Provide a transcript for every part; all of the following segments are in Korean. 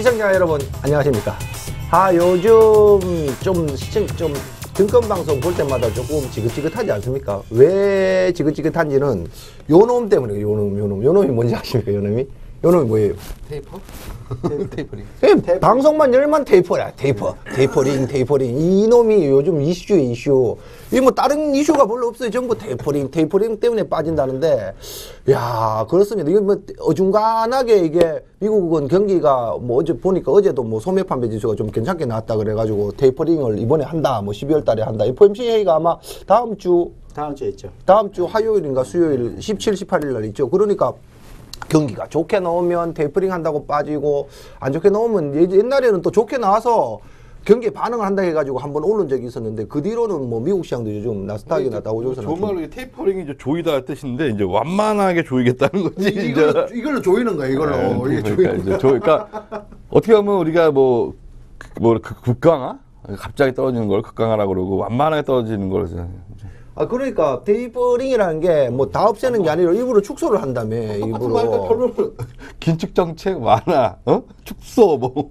시청자 여러분 안녕하십니까. 요즘 좀 증권 방송 볼 때마다 조금 지긋지긋하지 않습니까? 왜 지긋지긋한지는 요놈 때문에. 요놈이 뭔지 아십니까? 요놈이 뭐예요? 테이퍼? 테이퍼링. 방송만 열만 테이퍼야. 테이퍼링. 이놈이 요즘 이슈. 이 뭐 다른 이슈가 별로 없어요. 전부 테이퍼링 때문에 빠진다는데, 야, 그렇습니다. 이게 뭐 어중간하게 이게 미국은 경기가 뭐 어제 보니까 어제도 뭐 소매 판매 지수가 좀 괜찮게 나왔다 그래가지고 테이퍼링을 이번에 한다. 뭐 12월 달에 한다. FOMC 회의가 아마 다음 주에 있죠. 다음 주 화요일인가 수요일 17, 18일 날 있죠. 그러니까 경기가 좋게 나오면 테이퍼링 한다고 빠지고 안 좋게 나오면 옛날에는 또 좋게 나와서 경기에 반응을 한다 해가지고 한번 오른 적이 있었는데 그 뒤로는 뭐 미국 시장도 요즘 나스닥이나 다우존스나 좋은 말로 테이퍼링이 이제 조이다 뜻인데 이제 완만하게 조이겠다는 거지. 이걸로 조이는 거야. 이걸로. 그러니까 어떻게 보면 우리가 뭐 극강화? 갑자기 떨어지는 걸 극강화라고 그러고 완만하게 떨어지는 걸. 그러니까 테이퍼링이라는 게 뭐 다 없애는 게 아니라 일부러 축소를 한다며. 일부러. 긴축 정책 완화, 축소 뭐.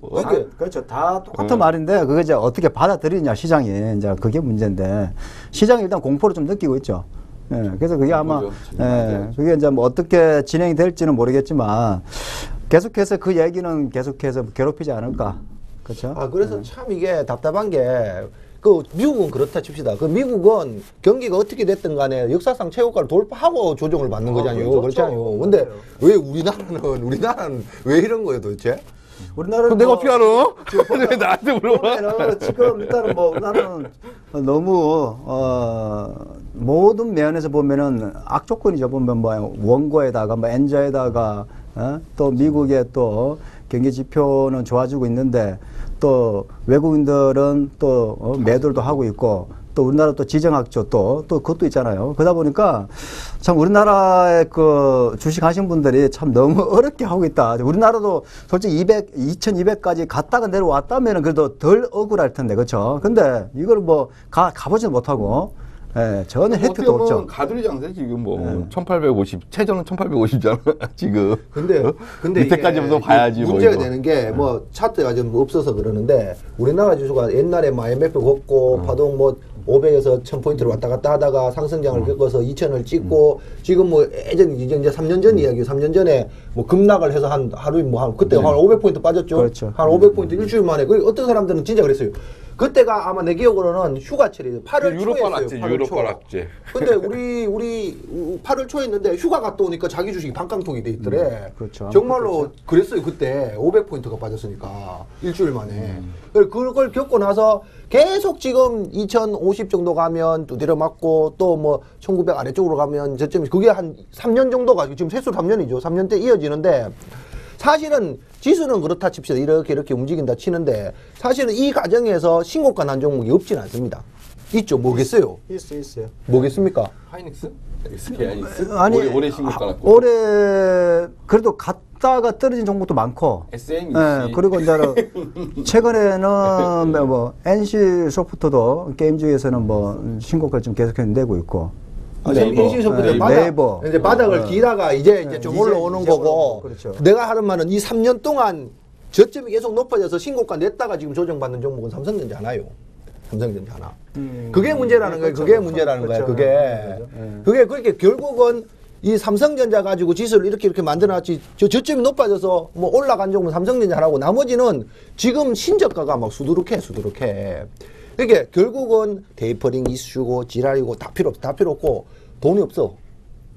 그렇죠. 다 똑같은 말인데 그게 이제 어떻게 받아들이냐 시장이 이제 그게 문제인데 시장이 일단 공포를 좀 느끼고 있죠. 예, 그래서 그게 아마 그게 이제 뭐 어떻게 진행이 될지는 모르겠지만 계속해서 그 얘기는 계속해서 괴롭히지 않을까. 그렇죠. 그래서 참 이게 답답한 게. 미국은 그렇다 칩시다. 미국은 경기가 어떻게 됐든 간에 역사상 최고가를 돌파하고 조정을 받는 거잖아요. 그렇잖아요. 근데 왜 우리나라는 왜 이런 거예요 도대체? 우리나라는 내가 어떻게 알아? 왜 나한테 물어봐? 지금 일단은 뭐 우리나라는 너무 모든 면에서 보면은 악조건이죠. 보면 뭐 원고에다가 뭐 엔저에다가 또 미국의 또 경기 지표는 좋아지고 있는데 또 외국인들은 또 매도도 하고 있고 또 우리나라 또 지정학조 또 그것도 있잖아요. 그러다 보니까 참 우리나라의 그 주식 하신 분들이 참 너무 어렵게 하고 있다. 우리나라도 솔직히 2200까지 갔다가 내려왔다면은 그래도 덜 억울할 텐데, 그렇죠? 근데 이걸 뭐 가보지도 못하고. 예, 전혀 혜택도 없죠. 가두리 장세 지금 뭐 1850 최저는 1850잖아 지금. 근데 밑에까지부터 봐야지. 문제가 되는 게 뭐 차트가 좀 없어서 그러는데 우리나라 지수가 옛날에 뭐 IMF 걷고 파동 뭐 500에서 1000포인트를 왔다 갔다 하다가 상승장을 겪어서 2000을 찍고 지금 뭐 예전 이제 3년 전 이야기 3년 전에 뭐 급락을 해서 한 하루에 뭐 그때 한 500포인트 빠졌죠. 그렇죠. 한 500포인트 일주일 만에. 어떤 사람들은 진짜 그랬어요. 그때가 아마 내 기억으로는 휴가철이에요. 8월 초였어요. 유럽 낙제. 근데 우리 8월 초에 있는데 휴가 갔다 오니까 자기 주식이 반깡통이 돼 있더래. 그렇죠. 정말로 그랬어요. 그때 500포인트가 빠졌으니까 일주일 만에. 그걸 겪고 나서 계속 지금 2050 정도 가면 두드려 맞고 또 뭐 1900 아래쪽으로 가면 저점이 그게 한 3년 정도가 지금 세수 3년이죠. 3년대 이어지는데 사실은 지수는 그렇다 칩시다. 이렇게 움직인다 치는데 사실은 이 과정에서 신고가 난 종목이 없지는 않습니다. 있죠. 뭐겠어요? 있어요. 뭐겠습니까? 하이닉스? SK 하이닉스? 아니, 올해 신고가 났고. 올해 그래도 갔다가 떨어진 종목도 많고. SMEC. 예, 그리고 이제 최근에는 뭐 NC 소프트도 게임 중에서는 뭐 신고가를 좀 계속해서 내고 있고. 네이버. 이제 바닥을 기다가 이제 좀 올라오는 거고. 그렇죠. 내가 하는 말은 이 3년 동안 저점이 계속 높아져서 신고가 냈다가 지금 조정받는 종목은 삼성전자 하나요. 삼성전자 하나. 그게 문제라는 거예요. 그게 문제라는 거예요. 그게 그렇게 결국은 이 삼성전자 가지고 지수를 이렇게 만들어놨지. 저점이 높아져서 뭐 올라간 종목은 삼성전자 하나고 나머지는 지금 신저가가 막 수두룩해. 그게 결국은 테이퍼링 이슈고 지랄이고 다 필요 없고 돈이 없어.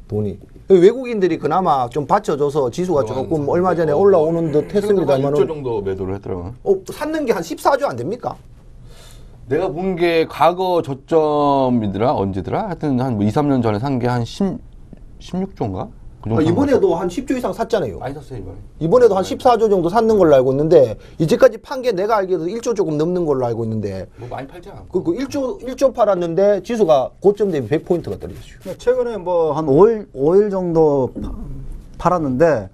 돈이. 외국인들이 그나마 좀 받쳐줘서 지수가 조금 얼마 전에 올라오는 듯 했습니다만 1조 정도 매도를 했더라고요. 샀는 게 한 14조 안 됩니까? 내가 본 게 과거 저점이더라 언제더라? 하여튼 한 2, 3년 전에 산 게 한 16조인가? 그 이번에도 한 10조 이상 샀잖아요. 많이 샀어요 이번에도 한 14조 정도 샀는 걸로 알고 있는데 이제까지 판 게 내가 알기로도 1조 조금 넘는 걸로 알고 있는데 뭐 많이 팔지 않아. 그 1조 팔았는데 지수가 고점 대비 100포인트가 떨어졌어요. 최근에 뭐 한 5일 정도 팔았는데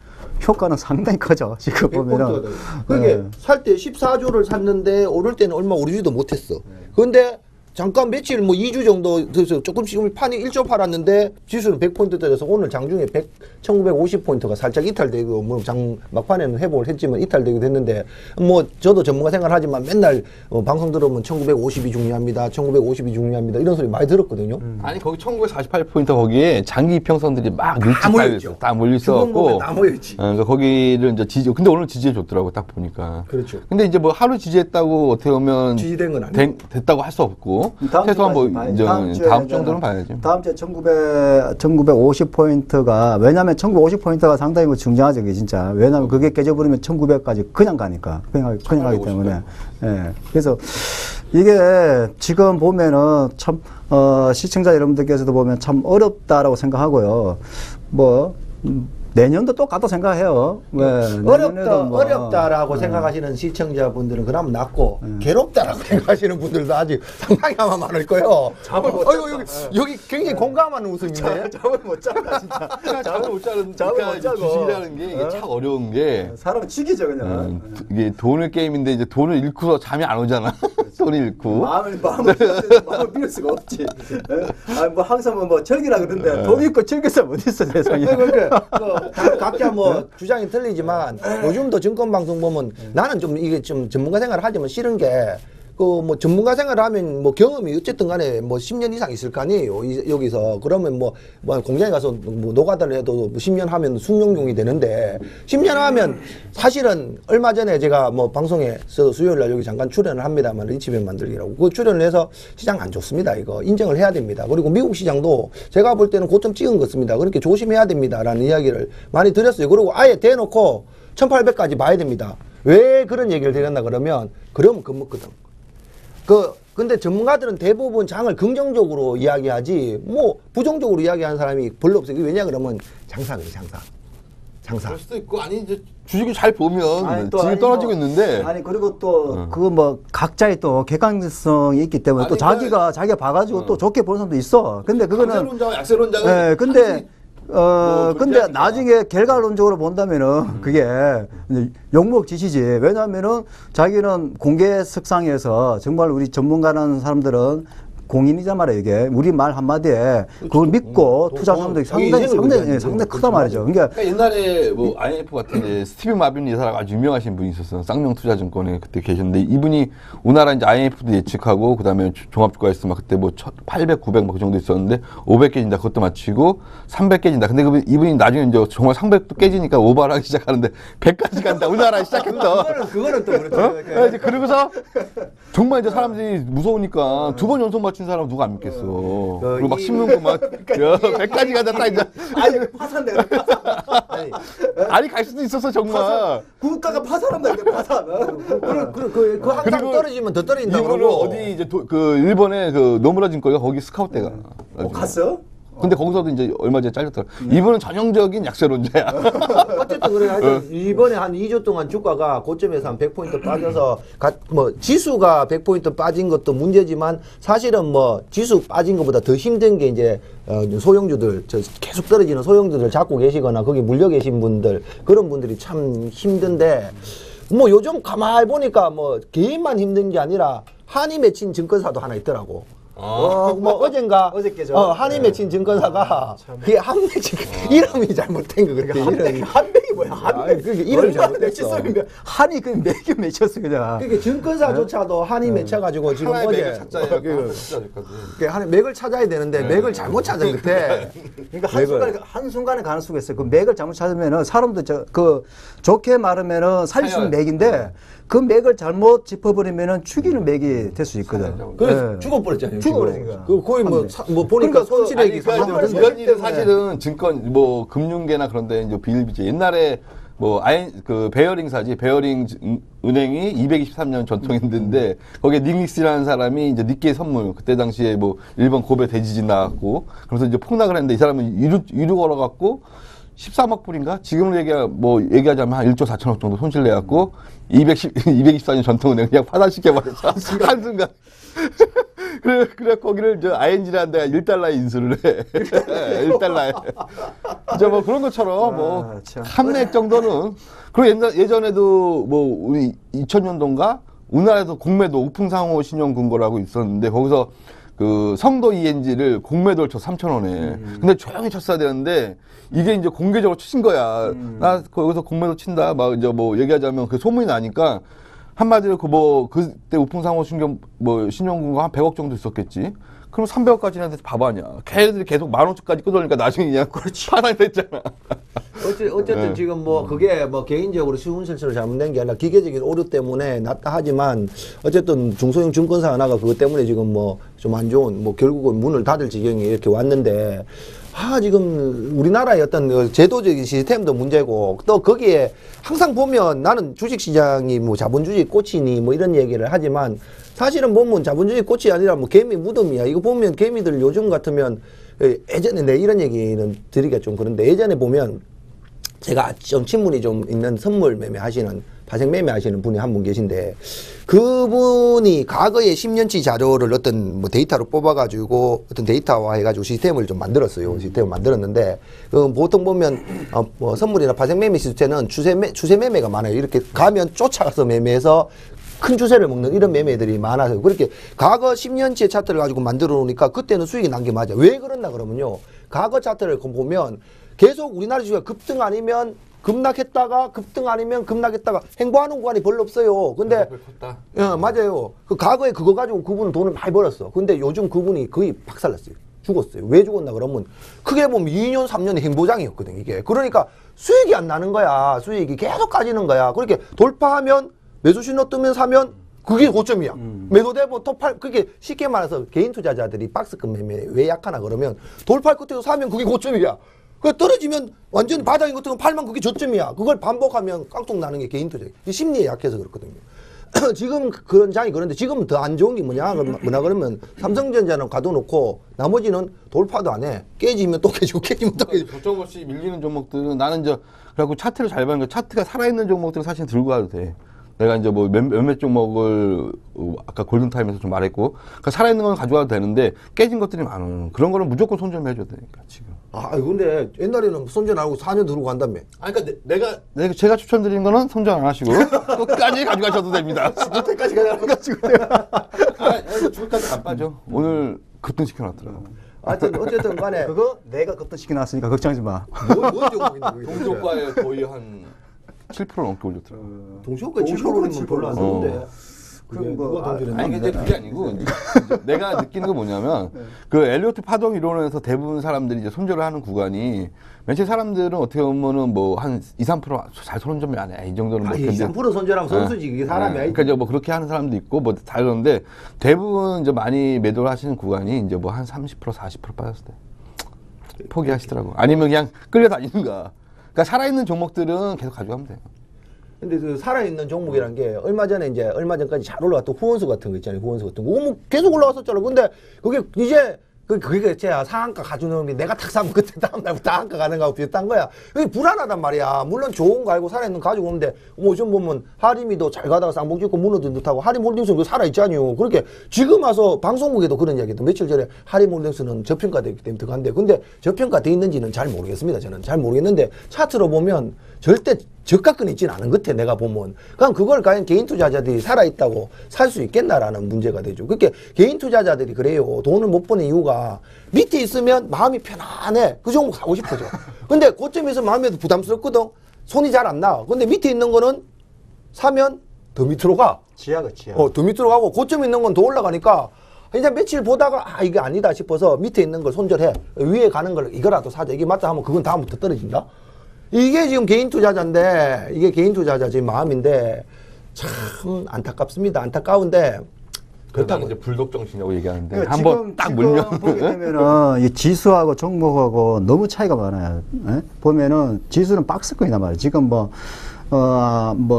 효과는 상당히 커져. 지금 보면은. 그게 살 때 14조를 샀는데 오를 때는 얼마 오르지도 못했어. 그런데 잠깐 며칠 뭐 2주 정도 돼서 조금씩 판이 1조 팔았는데 지수는 100포인트 떨어져서 오늘 장중에 1950포인트가 살짝 이탈되고 뭐 막판에는 회복을 했지만 이탈되기도 했는데 뭐 저도 전문가 생활하지만 맨날 방송 들으면 1950이 중요합니다. 1950이 중요합니다. 이런 소리 많이 들었거든요. 아니 거기 1948포인트 거기에 장기 이평선들이 막 다 몰려있죠. 다 몰려 주봉 보면 있어갖고 다 모여있지. 그러니까 거기를 이제 지지. 근데 오늘 지지해 줬더라고 딱 보니까. 그렇죠. 근데 이제 뭐 하루 지지했다고 어떻게 보면 지지된 건 아니고. 됐다고 할 수 없고 최소한 뭐 이제 다음 주 정도는 봐야지. 다음 주에 1950포인트가 왜냐하면 1950포인트가 상당히 뭐 중요하죠, 그게 진짜. 왜냐하면 그게 깨져버리면 1900까지 그냥 가니까 그냥 가기 때문에. 예. 그래서 이게 지금 보면은 참 시청자 여러분들께서도 보면 참 어렵다라고 생각하고요. 뭐 내년도 똑같다 생각해요. 왜? 내년에도 어렵다라고 생각하시는 시청자분들은 그나마 낫고 괴롭다라고 생각하시는 분들도 아직 상당히 아마 많을 거예요. 잠을 못 여기 굉장히 공감하는 웃음이네. 잠을 못 잔다 진짜. 잠을 못 자는 잠을 못 자고. 주식이라는 게 이게 참 어려운 게 사람 죽이죠 그냥. 이게 돈의 게임인데 이제 돈을 잃고서 잠이 안 오잖아. 돈을 잃고. 마음을 빌 수가 없지. 뭐 항상 뭐 즐기라 그러는데 돈 있고 즐길 사람 어디 있어 세상에. 각자 뭐 주장이 틀리지만 요즘도 증권방송 보면 나는 좀 이게 좀 전문가 생활을 하지만 싫은 게 그 뭐 전문가 생활을 하면 뭐 경험이 어쨌든 간에 뭐 10년 이상 있을 거 아니에요. 여기서. 그러면 뭐 공장에 가서 뭐 노가다를 해도 뭐 10년 하면 숙련용이 되는데 10년 하면 사실은 얼마 전에 제가 뭐 방송에서 수요일 날 여기 잠깐 출연을 합니다만 리치백 만들기라고 그 출연을 해서 시장 안 좋습니다. 이거 인정을 해야 됩니다. 그리고 미국 시장도 제가 볼 때는 고점 찍은 것 같습니다. 그렇게 조심해야 됩니다라는 이야기를 많이 드렸어요. 그리고 아예 대놓고 1800까지 봐야 됩니다. 왜 그런 얘기를 드렸나 그러면 그러면 겁먹거든. 근데 전문가들은 대부분 장을 긍정적으로 이야기하지, 뭐, 부정적으로 이야기하는 사람이 별로 없어요. 왜냐, 그러면 장사거든요, 장사. 그럴 수도 있고, 아니, 이제 주식을 잘 보면 아니, 지금 떨어지고 있는데. 아니, 그리고 또, 그거 뭐, 각자의 또 객관성이 있기 때문에 아니, 또 자기가 봐가지고 또 좋게 보는 사람도 있어. 근데 그거는. 강세론자와 약세론자가. 예, 근데, 근데 존재하니까. 나중에 결과론적으로 본다면은 그게 욕먹지시지. 왜냐하면은 자기는 공개 석상에서 정말 우리 전문가라는 사람들은 공인이자 말이에요, 이게. 우리 말 한마디에 그걸 믿고 투자하는 사람들이 상당히 크단 말이죠. 그러니까 옛날에 뭐 IMF 같은 이제 스티븐 마빈 이사라고 아주 유명하신 분이 있었어요. 쌍용투자증권에 그때 계셨는데 이분이 우리나라 이제 IMF도 예측하고 그다음에 종합주가에서 막 그때 뭐 800, 900 막 그 정도 있었는데 500 깨진다 그것도 맞추고 300 깨진다. 근데 이분이 나중에 이제 정말 300도 깨지니까 오버를 하기 시작하는데 100까지 간다. 우리나라 시작했어. 그거는 또 그렇죠. 이제 그러고서 정말 이제 사람들이 무서우니까 두 번 연속 맞춘 사람 누가 안 믿겠어. 그리고 막 신문고 막 100까지 가자 이제. 아니, 파산돼. 아니 갈 수도 있었어 정말. 국가가 파산한다, 이게 파산. 그 항상 떨어지면 더 떨어진다고. 이거를 어디 이제 그 일본의 그 노무라 증권가 거기 스카우트가. 갔어? 근데 거기서도 이제 얼마 전에 잘렸더라. 이분은 전형적인 약세론자야. 어쨌든 그래 하여튼 이번에 한 2주 동안 주가가 고점에서 한 100포인트 빠져서 뭐 지수가 100포인트 빠진 것도 문제지만 사실은 뭐 지수 빠진 것보다 더 힘든 게 이제 소형주들 계속 떨어지는 소형주들 잡고 계시거나 거기 물려 계신 분들 그런 분들이 참 힘든데 뭐 요즘 가만히 보니까 뭐 개인만 힘든 게 아니라 한이 맺힌 증권사도 하나 있더라고. 뭐 어젠가 어저께죠. 한이 맺힌 증권사가 그게 한 맺힌 이름이 잘못된 거 그렇게 한백이 뭐야? 한백. 그게 이름이 잘못됐어. 한이 그 맥이 맺혔어 그냥. 그게 증권사조차도 한이 맺혀가지고 지금 하나의 어제 맥을 찾자요. 한 맥을 찾아야 되는데 맥을 잘못 찾은 그때. 그러니까 한순간에 가는 수가 있어요. 그 맥을 잘못 찾으면은 사람도 그 좋게 말하면은 살릴 수 있는 맥인데 그 맥을 잘못 짚어버리면은 죽이는 맥이 될 수 있거든. 그래서 죽어버렸잖아요. 죽어버리니까. 그 거의 뭐 보니까 손실액이 이런 일은 사실은 증권 뭐 금융계나 그런데 이제 비일비재 옛날에 뭐 그 베어링사지 베어링 은행이 223년 전통인데 거기에 닉닉스라는 사람이 이제 니케 선물 그때 당시에 뭐 일본 고베 대지진 나왔고 그래서 이제 폭락을 했는데 이 사람은 유류 걸어갖고 13억 불인가? 지금으로 얘기하자면 한 1조 4천억 정도 손실 내갖고 224년 전통은행 그냥 파산시켜버렸어. 한순간. 그래, 거기를 ING라는 데가 1달러에 인수를 해. 1달러에. 이제 뭐 그런 것처럼 뭐, 함내 정도는. 그리고 예전에도 뭐, 우리 2000년도인가? 우리나라에서 공매도 우풍상호 신용금고라고 있었는데 거기서 그 성도 ENG를 공매도를 쳐 3,000원에. 근데 조용히 쳤어야 되는데 이게 이제 공개적으로 친 거야. 나 거기서 공매도 친다. 막 이제 뭐 얘기하자면 그 소문이 나니까 한마디로 그때 우풍상호 신용금고 한 100억 정도 있었겠지. 그럼 300억까지 했는데 바보 아니야. 걔네들이 계속 10,000원까지 끊어니까 나중에 그냥 파산이 됐잖아. 어쨌든 네. 지금 뭐 그게 뭐 개인적으로 시운실수로 잘못된 게 아니라 기계적인 오류 때문에 났다 하지만 어쨌든 중소형 증권사 하나가 그것 때문에 지금 뭐 좀 안 좋은 뭐 결국은 문을 닫을 지경이 이렇게 왔는데 지금 우리나라의 어떤 그 제도적인 시스템도 문제고 또 거기에 항상 보면 나는 주식시장이 뭐 자본주의 꽃이니 뭐 이런 얘기를 하지만 사실은 보면 자본주의 꽃이 아니라 뭐 개미 무덤이야. 이거 보면 개미들 요즘 같으면 예전에 내 이런 얘기는 드리기가 좀 그런데 예전에 보면 제가 좀 친분이 좀 있는 선물 매매 하시는 파생 매매 하시는 분이 한 분 계신데 그분이 과거에 10년치 자료를 어떤 뭐 데이터로 뽑아가지고 어떤 데이터화 해가지고 시스템을 좀 만들었어요. 시스템을 만들었는데 보통 보면 뭐 선물이나 파생 매매 시스템은 추세 매매가 많아요. 이렇게 가면 쫓아가서 매매해서 큰 추세를 먹는 이런 매매들이 많아서 그렇게 과거 10년치의 차트를 가지고 만들어 놓으니까 그때는 수익이 난 게 맞아. 왜 그랬나 그러면요. 과거 차트를 보면 계속 우리나라 주식이 급등 아니면 급락했다가 급등 아니면 급락했다가 행보하는 구간이 별로 없어요. 근데 예, 맞아요. 그 과거에 그거 가지고 그분은 돈을 많이 벌었어. 근데 요즘 그분이 거의 박살났어요. 죽었어요. 왜 죽었나 그러면 크게 보면 2년 3년이 행보장이었거든 이게. 그러니까 수익이 안 나는 거야. 수익이 계속 까지는 거야. 그렇게 돌파하면 매수 신호 뜨면 사면 그게 고점이야. 매도되면 톱팔 그게 쉽게 말해서 개인 투자자들이 박스급 매매 왜 약하나 그러면 돌팔 끝에서 사면 그게 고점이야. 그 떨어지면 완전 바닥인 것 같으면 팔면 그게 저점이야. 그걸 반복하면 깡통 나는 게 개인 투자. 심리에 약해서 그렇거든요. 지금 그런 장이 그런데 지금은 더 안 좋은 게 뭐냐 그러면 삼성전자는 가둬놓고 나머지는 돌파도 안 해. 깨지면 또 깨지고 깨지면 또 깨지고. 저점 없이 밀리는 종목들은 나는 그래갖고 차트를 잘 봐는 거 차트가 살아있는 종목들은 사실 들고 가도 돼. 내가 이제 뭐 몇몇 종목을 아까 골든타임에서 좀 말했고 그러니까 살아있는 건 가져와도 되는데 깨진 것들이 많아. 그런 거는 무조건 손절해줘야 되니까 지금. 근데 옛날에는 손절 안 하고 4년 들고 간다며. 그러니까 제가 추천드린 거는 손절 안 하시고 끝까지 가져가셔도 됩니다. 그때까지 가져가지고. 죽을까지 안 빠져. 오늘 급등시켜놨더라고. 어쨌든 간에 그거 내가 급등시켜 놨으니까 걱정하지 마. 뭔 종목인데 그게. 동조가에 거의 한 7% 넘게 올렸더라고. 동시호가 7%는 별로 안 쓰는데. 그럼 뭐, 아니 근데 그게 아니고 이제 내가 느끼는 건 뭐냐면 그 엘리어트 파동 이론에서 대부분 사람들이 이제 손절을 하는 구간이 맨체 사람들은 어떻게 보면은 뭐 한 2~3%잘 손절이 안 해. 이 정도는 뭐 3% 손절하면 선수지 그게 사람이 아니지. 그러니까 이제 뭐 그렇게 하는 사람도 있고 뭐 다 이러는데 대부분 이제 많이 매도를 하시는 구간이 이제 뭐 한 30%~40% 빠졌을 때 포기하시더라고. 아니면 그냥 끌려다니는가. 그러니까 살아있는 종목들은 계속 가져가면 돼요. 근데 그 살아있는 종목이란 게 얼마 전까지 잘 올라갔던 후원수 같은 거 있잖아요. 후원수 같은 거. 뭐 계속 올라갔었잖아. 근데 그게 이제 그게 제야 상한가 가져오는 게 내가 탁 사면 그때 다음날부터 상한가 가는 거하고 비슷한 거야. 그게 불안하단 말이야. 물론 좋은 거 알고 살아있는 거 가지고 오는데 뭐 좀 보면 하림이도 잘 가다가 쌍봉 찍고 무너진 듯하고 하림홀딩스는 살아있잖아요. 그렇게 지금 와서 방송국에도 그런 이야기도 며칠 전에 하림홀딩스는 저평가되기 때문에 들어간대. 근데 저평가돼 있는지는 잘 모르겠습니다. 저는 잘 모르겠는데 차트로 보면 절대 저가권이 있지는 않은 것 같아 내가 보면. 그럼 그걸 과연 개인 투자자들이 살아있다고 살 수 있겠나라는 문제가 되죠. 그렇게 개인 투자자들이 그래요. 돈을 못 버는 이유가 밑에 있으면 마음이 편안해. 그 종목 사고 싶어져. 근데 고점에서 마음이 부담스럽거든. 손이 잘 안 나. 근데 밑에 있는 거는 사면 더 밑으로 가. 지하가 지하. 더 밑으로 가고 고점에 있는 건 더 올라가니까 이제 며칠 보다가 이게 아니다 싶어서 밑에 있는 걸 손절해. 위에 가는 걸 이거라도 사자. 이게 맞다 하면 그건 다음부터 떨어진다. 이게 지금 개인 투자자인데 이게 개인 투자자 지금 마음인데 참 안타깝습니다. 안타까운데 그렇다고 이제 불독 정신이라고 얘기하는데 그러니까 한번 딱 물면 보게 되면은 이 지수하고 종목하고 너무 차이가 많아요. 예? 보면은 지수는 박스권이단 말이에요. 지금 뭐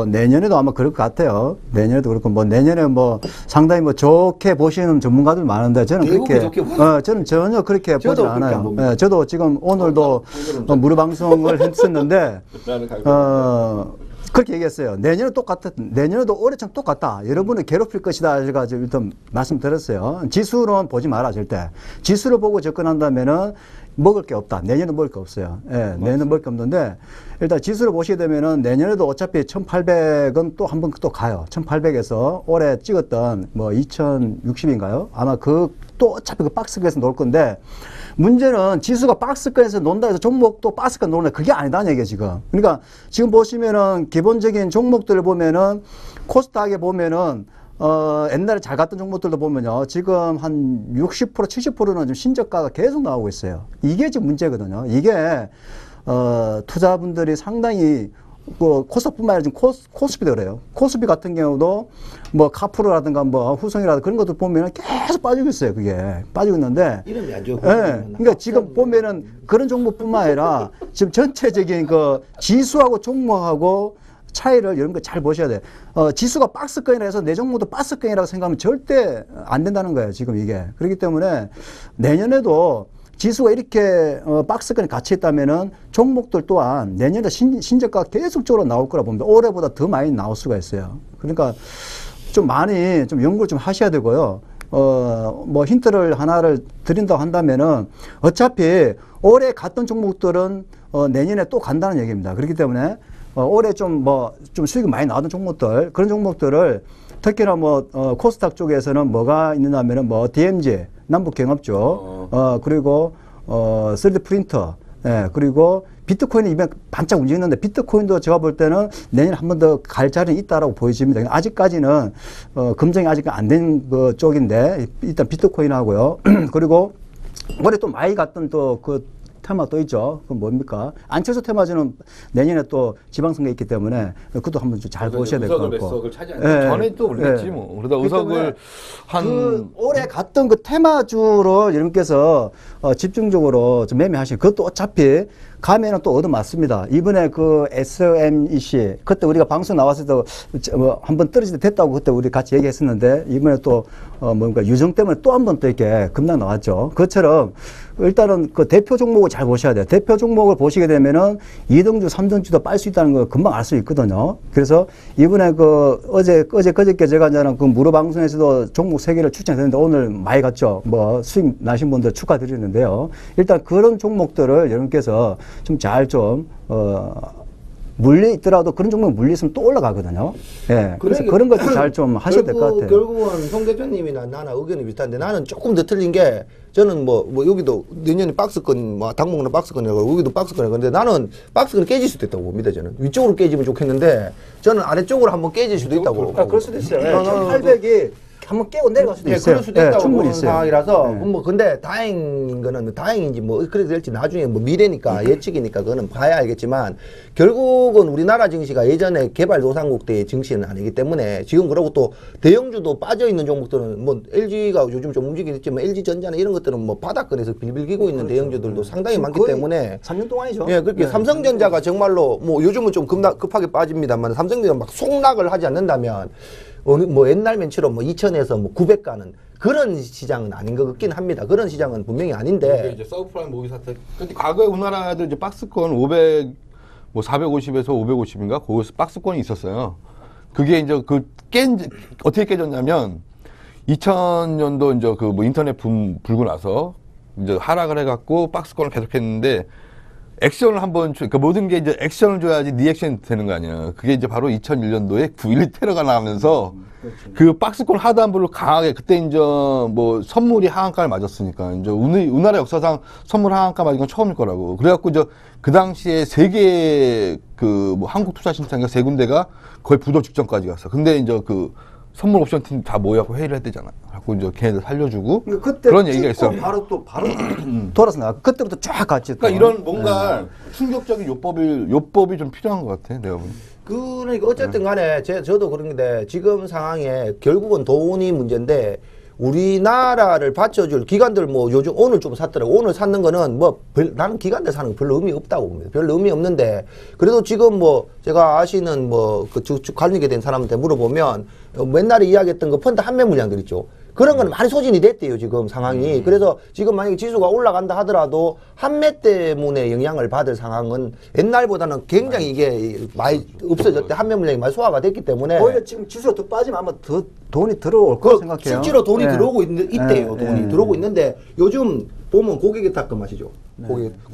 내년에도 아마 그럴 것 같아요. 내년에도 그렇고 뭐 내년에 뭐 상당히 뭐 좋게 보시는 전문가들 많은데 저는 그렇게 저는 전혀 그렇게 보지 않아요. 예, 저도 지금 오늘도 무료 방송을 했었는데 그렇게 얘기했어요. 내년에도 올해처럼 똑같다. 여러분을 괴롭힐 것이다. 해가지고 일단 말씀드렸어요. 지수는 보지 마라, 절대. 지수를 보고 접근한다면은 먹을 게 없다. 내년은 먹을 게 없어요. 예, 내년은 먹을 게 없는데 일단 지수를 보시게 되면은 내년에도 어차피 1,800은 또 한 번 또 가요. 1,800에서 올해 찍었던 뭐 2,060인가요? 아마 그 또 어차피 그 박스권에서 놀 건데 문제는 지수가 박스권에서 논다 해서 종목도 박스권 노는데 그게 아니다는 얘기예요, 지금. 그러니까 지금 보시면은 기본적인 종목들을 보면은 코스닥에 보면은 옛날에 잘 갔던 종목들도 보면요. 지금 한 60%, 70%는 좀 신저가가 계속 나오고 있어요. 이게 지금 문제거든요. 이게, 투자분들이 상당히, 그, 코스닥뿐만 아니라 지금 코스피도 그래요. 코스피 같은 경우도 뭐 카프로라든가 뭐 후성이라든가 그런 것도 보면은 계속 빠지고 있어요. 그게. 빠지고 있는데. 이름이 안 좋고. 예. 그러니까 지금 보면은 그런 종목뿐만 아니라 지금 전체적인 그 지수하고 종목하고 차이를 이런 거 잘 보셔야 돼요. 지수가 박스권이라 해서 내 종목도 박스권이라고 생각하면 절대 안 된다는 거예요. 지금 이게. 그렇기 때문에 내년에도 지수가 이렇게 박스권에 갇혀 있다면은 종목들 또한 내년에 신저가가 계속적으로 나올 거라 봅니다. 올해보다 더 많이 나올 수가 있어요. 그러니까 좀 많이 좀 연구를 좀 하셔야 되고요. 뭐 힌트를 하나를 드린다고 한다면은 어차피 올해 갔던 종목들은 내년에 또 간다는 얘기입니다. 그렇기 때문에 올해 좀 수익이 많이 나왔던 종목들, 그런 종목들을 특히나 코스닥 쪽에서는 뭐가 있느냐면은 DMG, 남북경합주, 그리고 3D 프린터, 예, 그리고 비트코인이 이번에 반짝 움직이는데 비트코인도 제가 볼 때는 내년에 한 번 더 갈 자리는 있다라고 보여집니다. 아직까지는, 검증이 아직 안 된 그 쪽인데, 일단 비트코인 하고요. 그리고 올해 또 많이 갔던 또 테마 또 있죠. 그건 뭡니까? 안철수 테마주는 내년에 또 지방선거 있기 때문에 그것도 한번 좀 잘 보셔야 될 것 같고. 의석을 차지하는 전에 또 올렸지 뭐. 그러다 의석을 한 올해 갔던 그 테마주로 여러분께서 집중적으로 좀 매매하시면 그것도 어차피 가면은 또 얻어맞습니다. 이번에 그 SMEC 그때 우리가 방송 나왔을 때 한번 떨어질 때 됐다고 그때 우리 같이 얘기했었는데 이번에 또 뭔가 유정 때문에 또 한 번 또 이렇게 급락 나왔죠. 그것처럼 일단은 그 대표 종목을 잘 보셔야 돼요. 대표 종목을 보시게 되면은 2등주, 3등주도 빨 수 있다는 걸 금방 알 수 있거든요. 그래서 이번에 그저께 제가 이제는 그 무료 방송에서도 종목 3개를 추천했는데 오늘 많이 갔죠. 수익 나신 분들 축하드리는데요. 일단 그런 종목들을 여러분께서 물려 있더라도 그런 종목 물려 있으면 또 올라가거든요. 예. 그래서 그런 것도 잘 좀 하셔야 될 것 같아요. 결국은 송 대표님이나 나나 의견이 비슷한데 나는 조금 더 틀린 게 저는 여기도 내년에 박스권, 당목은 박스권이라고 여기도 박스권이라고 근데 나는 박스권이 깨질 수도 있다고 봅니다. 저는 위쪽으로 깨지면 좋겠는데 저는 아래쪽으로 한번 깨질 수도 있다고. 그럴 수도 있어요. 1,800이 한번 깨고 내려갈 수도 있어요. 그럴 수도 있다고 충분히 보는 있어요. 상황이라서 근데 다행인 거는 다행인지 그래도 될지 나중에 미래니까 예측이니까 그거는 봐야 알겠지만 결국은 우리나라 증시가 예전에 개발도상국 때의 증시는 아니기 때문에 지금 그러고 또 대형주도 빠져있는 종목들은 LG가 요즘 좀 움직이긴 했지만 LG전자나 이런 것들은 바닥권에서 빌빌 기고 있는 대형주들도 상당히 많기 때문에 3년 동안이죠. 예, 그렇게 삼성전자가 정말로 요즘은 좀 급하게 빠집니다만 삼성전자가 막 속락을 하지 않는다면 옛날 맨처럼 2000에서 900 가는 그런 시장은 아닌 것 같긴 합니다. 그런 시장은 분명히 아닌데. 이제 서브프라임 모기 사태. 근데 과거에 우리나라들 이제 박스권 500, 450에서 550인가? 거기서 박스권이 있었어요. 그게 이제 어떻게 깨졌냐면 2000년도 이제 인터넷 불고 나서 이제 하락을 해갖고 박스권을 계속했는데 액션을 모든 게 이제 액션을 줘야지 리액션이 되는 거 아니야. 그게 이제 바로 2001년도에 9.11 테러가 나오면서 그 박스권 하단부를 강하게 그때 이제 선물이 하한가를 맞았으니까 이제 우리나라 역사상 선물 하한가 맞은 건 처음일 거라고. 그래갖고 이제 그 당시에 세계 한국투자신탁인가 세 군데가 거의 부도 직전까지 갔어. 근데 이제 선물 옵션 팀 다 모여갖고 회의를 했대잖아. 그래갖고 이제 걔네들 살려주고 그런 얘기가 있어. 바로 돌아서 나가. 그때부터 쫙 같이. 그러니까 이런 뭔가 충격적인 요법이 좀 필요한 것 같아. 내가 보니. 그러니까 어쨌든 간에 저도 그런데 지금 상황에 결국은 돈이 문제인데 우리나라를 받쳐줄 기관들 요즘 오늘 좀 샀더라고. 오늘 샀는 거는 나는 기관들 사는 거 별로 의미 없다고 봅니다. 별로 의미 없는데 그래도 지금 제가 아시는 관리게 된 사람한테 물어보면 맨날에 이야기했던 펀드 한매 물량들 있죠. 그런 거는 많이 소진이 됐대요, 지금 상황이. 그래서 지금 만약에 지수가 올라간다 하더라도 한매 때문에 영향을 받을 상황은 옛날보다는 굉장히 이게 많이 없어졌대. 한매 물량이 많이 소화가 됐기 때문에. 오히려 지금 지수가 더 빠지면 아마 더 돈이 들어올 거라고 생각해요. 실제로 돈이 예. 들어오고 있대요. 예, 돈이 예. 들어오고 있는데 요즘 보면 고객 예탁금 아시죠?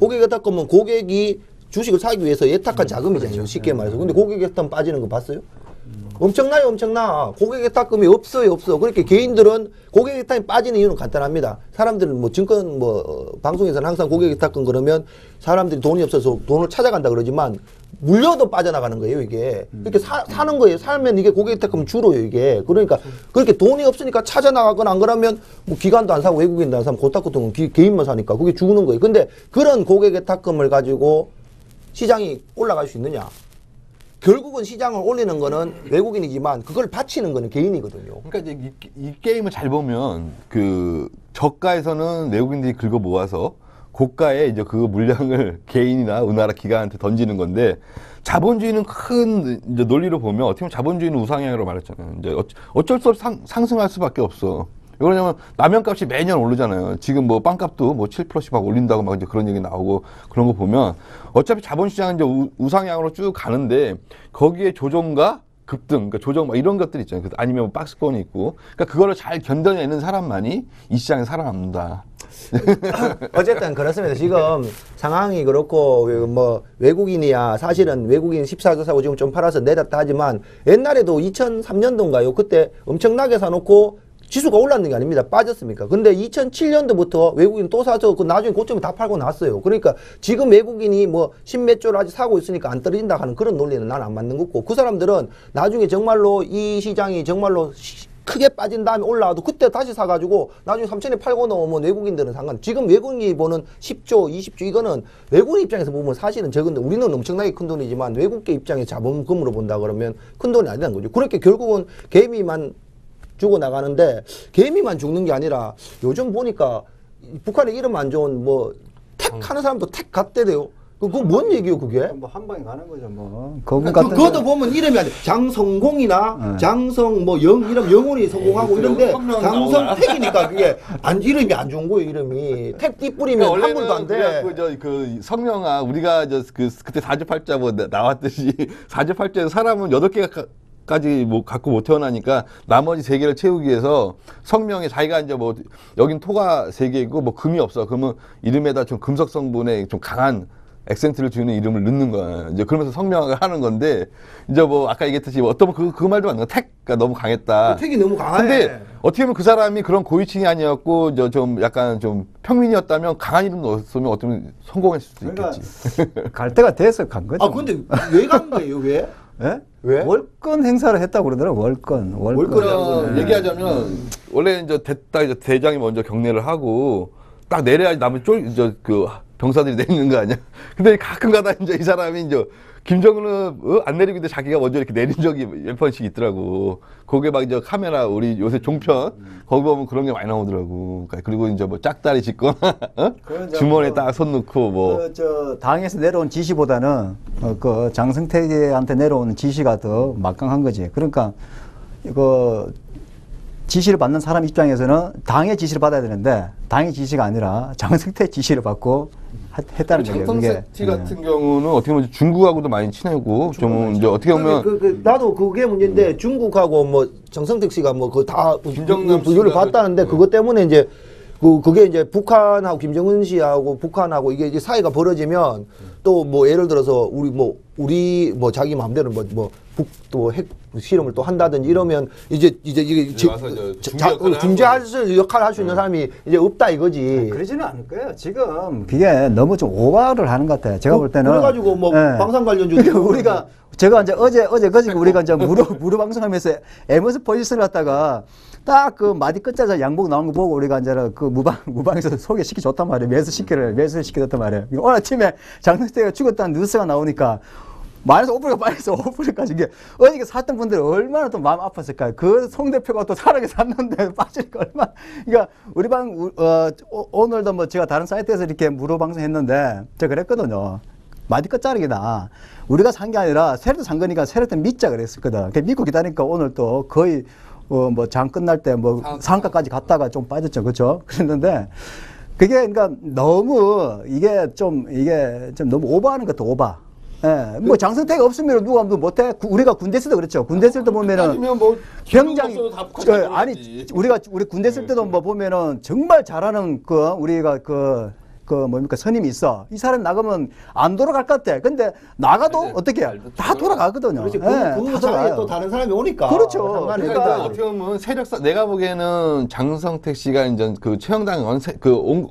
고객 예탁금은 고객이 주식을 사기 위해서 예탁한 자금이잖아요. 쉽게 말해서. 근데 고객 예탁금 빠지는 거 봤어요? 엄청나요, 엄청나. 고객 예탁금이 없어요, 없어. 그렇게 개인들은 고객 예탁금이 빠지는 이유는 간단합니다. 사람들은 뭐 증권 방송에서는 항상 고객 예탁금 그러면 사람들이 돈이 없어서 돈을 찾아간다 그러지만 물려도 빠져나가는 거예요, 이게. 이렇게 사는 거예요. 살면 이게 고객 예탁금 줄어요, 이게. 그러니까 그렇게 돈이 없으니까 찾아나가거나 안 그러면 뭐 기관도 안 사고 외국인도 안 사면 고탁 같은 건 개인만 사니까 그게 죽는 거예요. 근데 그런 고객 예탁금을 가지고 시장이 올라갈 수 있느냐? 결국은 시장을 올리는 거는 외국인이지만 그걸 바치는 거는 개인이거든요. 그러니까 이제 이 게임을 잘 보면 그 저가에서는 외국인들이 긁어 모아서 고가에 이제 그 물량을 개인이나 은하라 기관한테 던지는 건데 자본주의는 큰 이제 논리로 보면 어떻게 보면 자본주의는 우상향으로 말했잖아요. 이제 어쩔 수 없이 상승할 수밖에 없어. 왜 그러냐면 라면값이 매년 오르잖아요. 지금 뭐 빵값도 뭐 7%씩 막 올린다고 막 이제 그런 얘기 나오고 그런 거 보면 어차피 자본시장은 이제 우상향으로 쭉 가는데 거기에 조정과 급등, 그러니까 조정 막 이런 것들 있잖아요. 아니면 뭐 박스권이 있고, 그러니까 그거를 잘 견뎌내는 사람만이 이 시장에 살아남는다. 어쨌든 그렇습니다. 지금 상황이 그렇고 뭐 외국인이야 사실은 외국인 14조 사고 지금 좀 팔아서 내렸다 하지만 옛날에도 2003년도인가요? 그때 엄청나게 사놓고 지수가 올랐는 게 아닙니다. 빠졌습니까? 근데 2007년도부터 외국인 또 사서 그 나중에 고점에 다 팔고 났어요. 그러니까 지금 외국인이 뭐 십몇 조를 아직 사고 있으니까 안 떨어진다 하는 그런 논리는 난 안 맞는 거고 그 사람들은 나중에 정말로 이 시장이 정말로 크게 빠진 다음에 올라와도 그때 다시 사가지고 나중에 3천에 팔고 나오면 외국인들은 상관. 지금 외국인이 보는 10조, 20조 이거는 외국인 입장에서 보면 사실은 적은데 우리는 엄청나게 큰 돈이지만 외국계 입장에서 자본금으로 본다 그러면 큰 돈이 아니라는 거죠. 그렇게 결국은 개미만 죽어 나가는데 개미만 죽는 게 아니라 요즘 보니까 북한의 이름 안 좋은 뭐 택 하는 사람도 택 갔대요. 그거 뭔 얘기요 그게? 뭐 한 방에 가는 거죠 뭐. 그것도 보면 이름이 안 돼. 장성공이나 장성 뭐 이름 영혼이 성공하고 이런데 장성택이니까 그게 이름이 안 좋은 거예요 이름이. 택 띠뿌리면 한 불도 안 돼. 그 성명아 우리가 그때 사주팔자 뭐 나왔듯이 사주팔자에서 사람은 8개가 까지 뭐 갖고 못 태어나니까 나머지 3개를 채우기 위해서 성명에 자기가 이제 뭐 여긴 토가 3개이고 뭐 금이 없어. 그러면 이름에다 좀 금속 성분의 좀 강한 액센트를 주는 이름을 넣는 거야. 이제 그러면서 성명을 하는 건데 이제 뭐 아까 얘기했듯이 뭐 어떤 그 말도 맞는 거. 택가 너무 강했다. 택이 너무 강해. 근데 어떻게 보면 그 사람이 그런 고위층이 아니었고 좀 약간 좀 평민이었다면 강한 이름 넣었으면 어떻게 보면 성공했을 수도 있겠지. 갈 때가 돼서 간 거죠. 아 근데 왜 간 거예요 왜? 예? 왜? 월권 행사를 했다고 그러더라고. 월권. 얘기하자면 원래 이제 대장이 먼저 경례를 하고 딱 내려야지 남은 그 병사들이 내리는 거 아니야? 근데 가끔 가다 이제 이 사람이 이제 김정은은 안 내리고 있는데 자기가 먼저 이렇게 내린 적이 몇 번씩 있더라고. 거기에 막 이제 카메라 우리 요새 종편 거기 보면 그런 게 많이 나오더라고. 그리고 이제 뭐 짝다리 짚거나 주머니에 딱 손 넣고 뭐. 당에서 내려온 지시보다는 그 장성택한테 내려오는 지시가 더 막강한 거지. 그러니까 이거 지시를 받는 사람 입장에서는 당의 지시를 받아야 되는데 당의 지시가 아니라 장성택 지시를 받고 했다는 거예요. 장성택 같은 경우는 어떻게 보면 중국하고도 많이 친하고 좀 이제 어떻게 보면 나도 그게 문제인데 중국하고 뭐 정성택 씨가 뭐 그 다 김정남 분류를 받다는데 그것 때문에 이제 그게 이제 북한하고 김정은 씨하고 북한하고 이게 사이가 벌어지면 또 뭐 예를 들어서 우리 뭐 자기 마음대로 또 핵 실험을 또 한다든지 이러면 이게 중재할 역할을 할 수 있는 사람이 이제 없다 이거지. 그러지는 않을 거예요. 지금 그게 너무 좀 오버를 하는 것 같아요. 제가 볼 때는. 그래가지고 뭐 방산 관련주 제가 이제 어제 우리가 이제 무료 방송하면서 에머스 포지션을 갖다가 딱 그 마디 끝자락 양복 나온 거 보고 우리가 이제 그 무방에서 소개시키 줬단 말이에요. 매수시켜줬단 말이에요. 오늘 아침에 장성택가 죽었다는 뉴스가 나오니까 마이너스 5%가 빠져서 5%까지 이게 어저께 샀던 분들이 얼마나 또 마음 아팠을까요? 그 송 대표가 또 사랑에 샀는데 빠지니까 얼마나. 그러니까 우리 오늘도 뭐 제가 다른 사이트에서 이렇게 무료 방송했는데 제가 그랬거든요. 마디 끝자락이다. 우리가 산 게 아니라 세력도 산 거니까 세력도 믿자 그랬었거든. 믿고 기다리니까 오늘 또 거의 뭐 장 끝날 때 뭐 상가까지 갔다가 좀 빠졌죠. 그렇죠? 그랬는데 그게 그러니까 너무 이게 좀 너무 오버하는 것도 오버. 예, 뭐 장성택이 없으면 누가 못해? 우리가 군대 있을 때 그랬죠. 군대 있을 때 보면은 아니면 뭐 병장이 아니 아니 우리 군대 있을 때도 뭐 보면은 정말 잘하는 우리가 뭡니까 선임이 있어. 이 사람 나가면 안 돌아갈 것 같아. 근데 나가도 어떻게 해? 다 돌아가거든요. 그렇지. 예, 그 다 자리에 돌아가요. 또 다른 사람이 오니까. 그렇죠. 상관이 그러니까 없다. 어떻게 보면 세력사 내가 보기에는 장성택 씨가 이제 그 최영당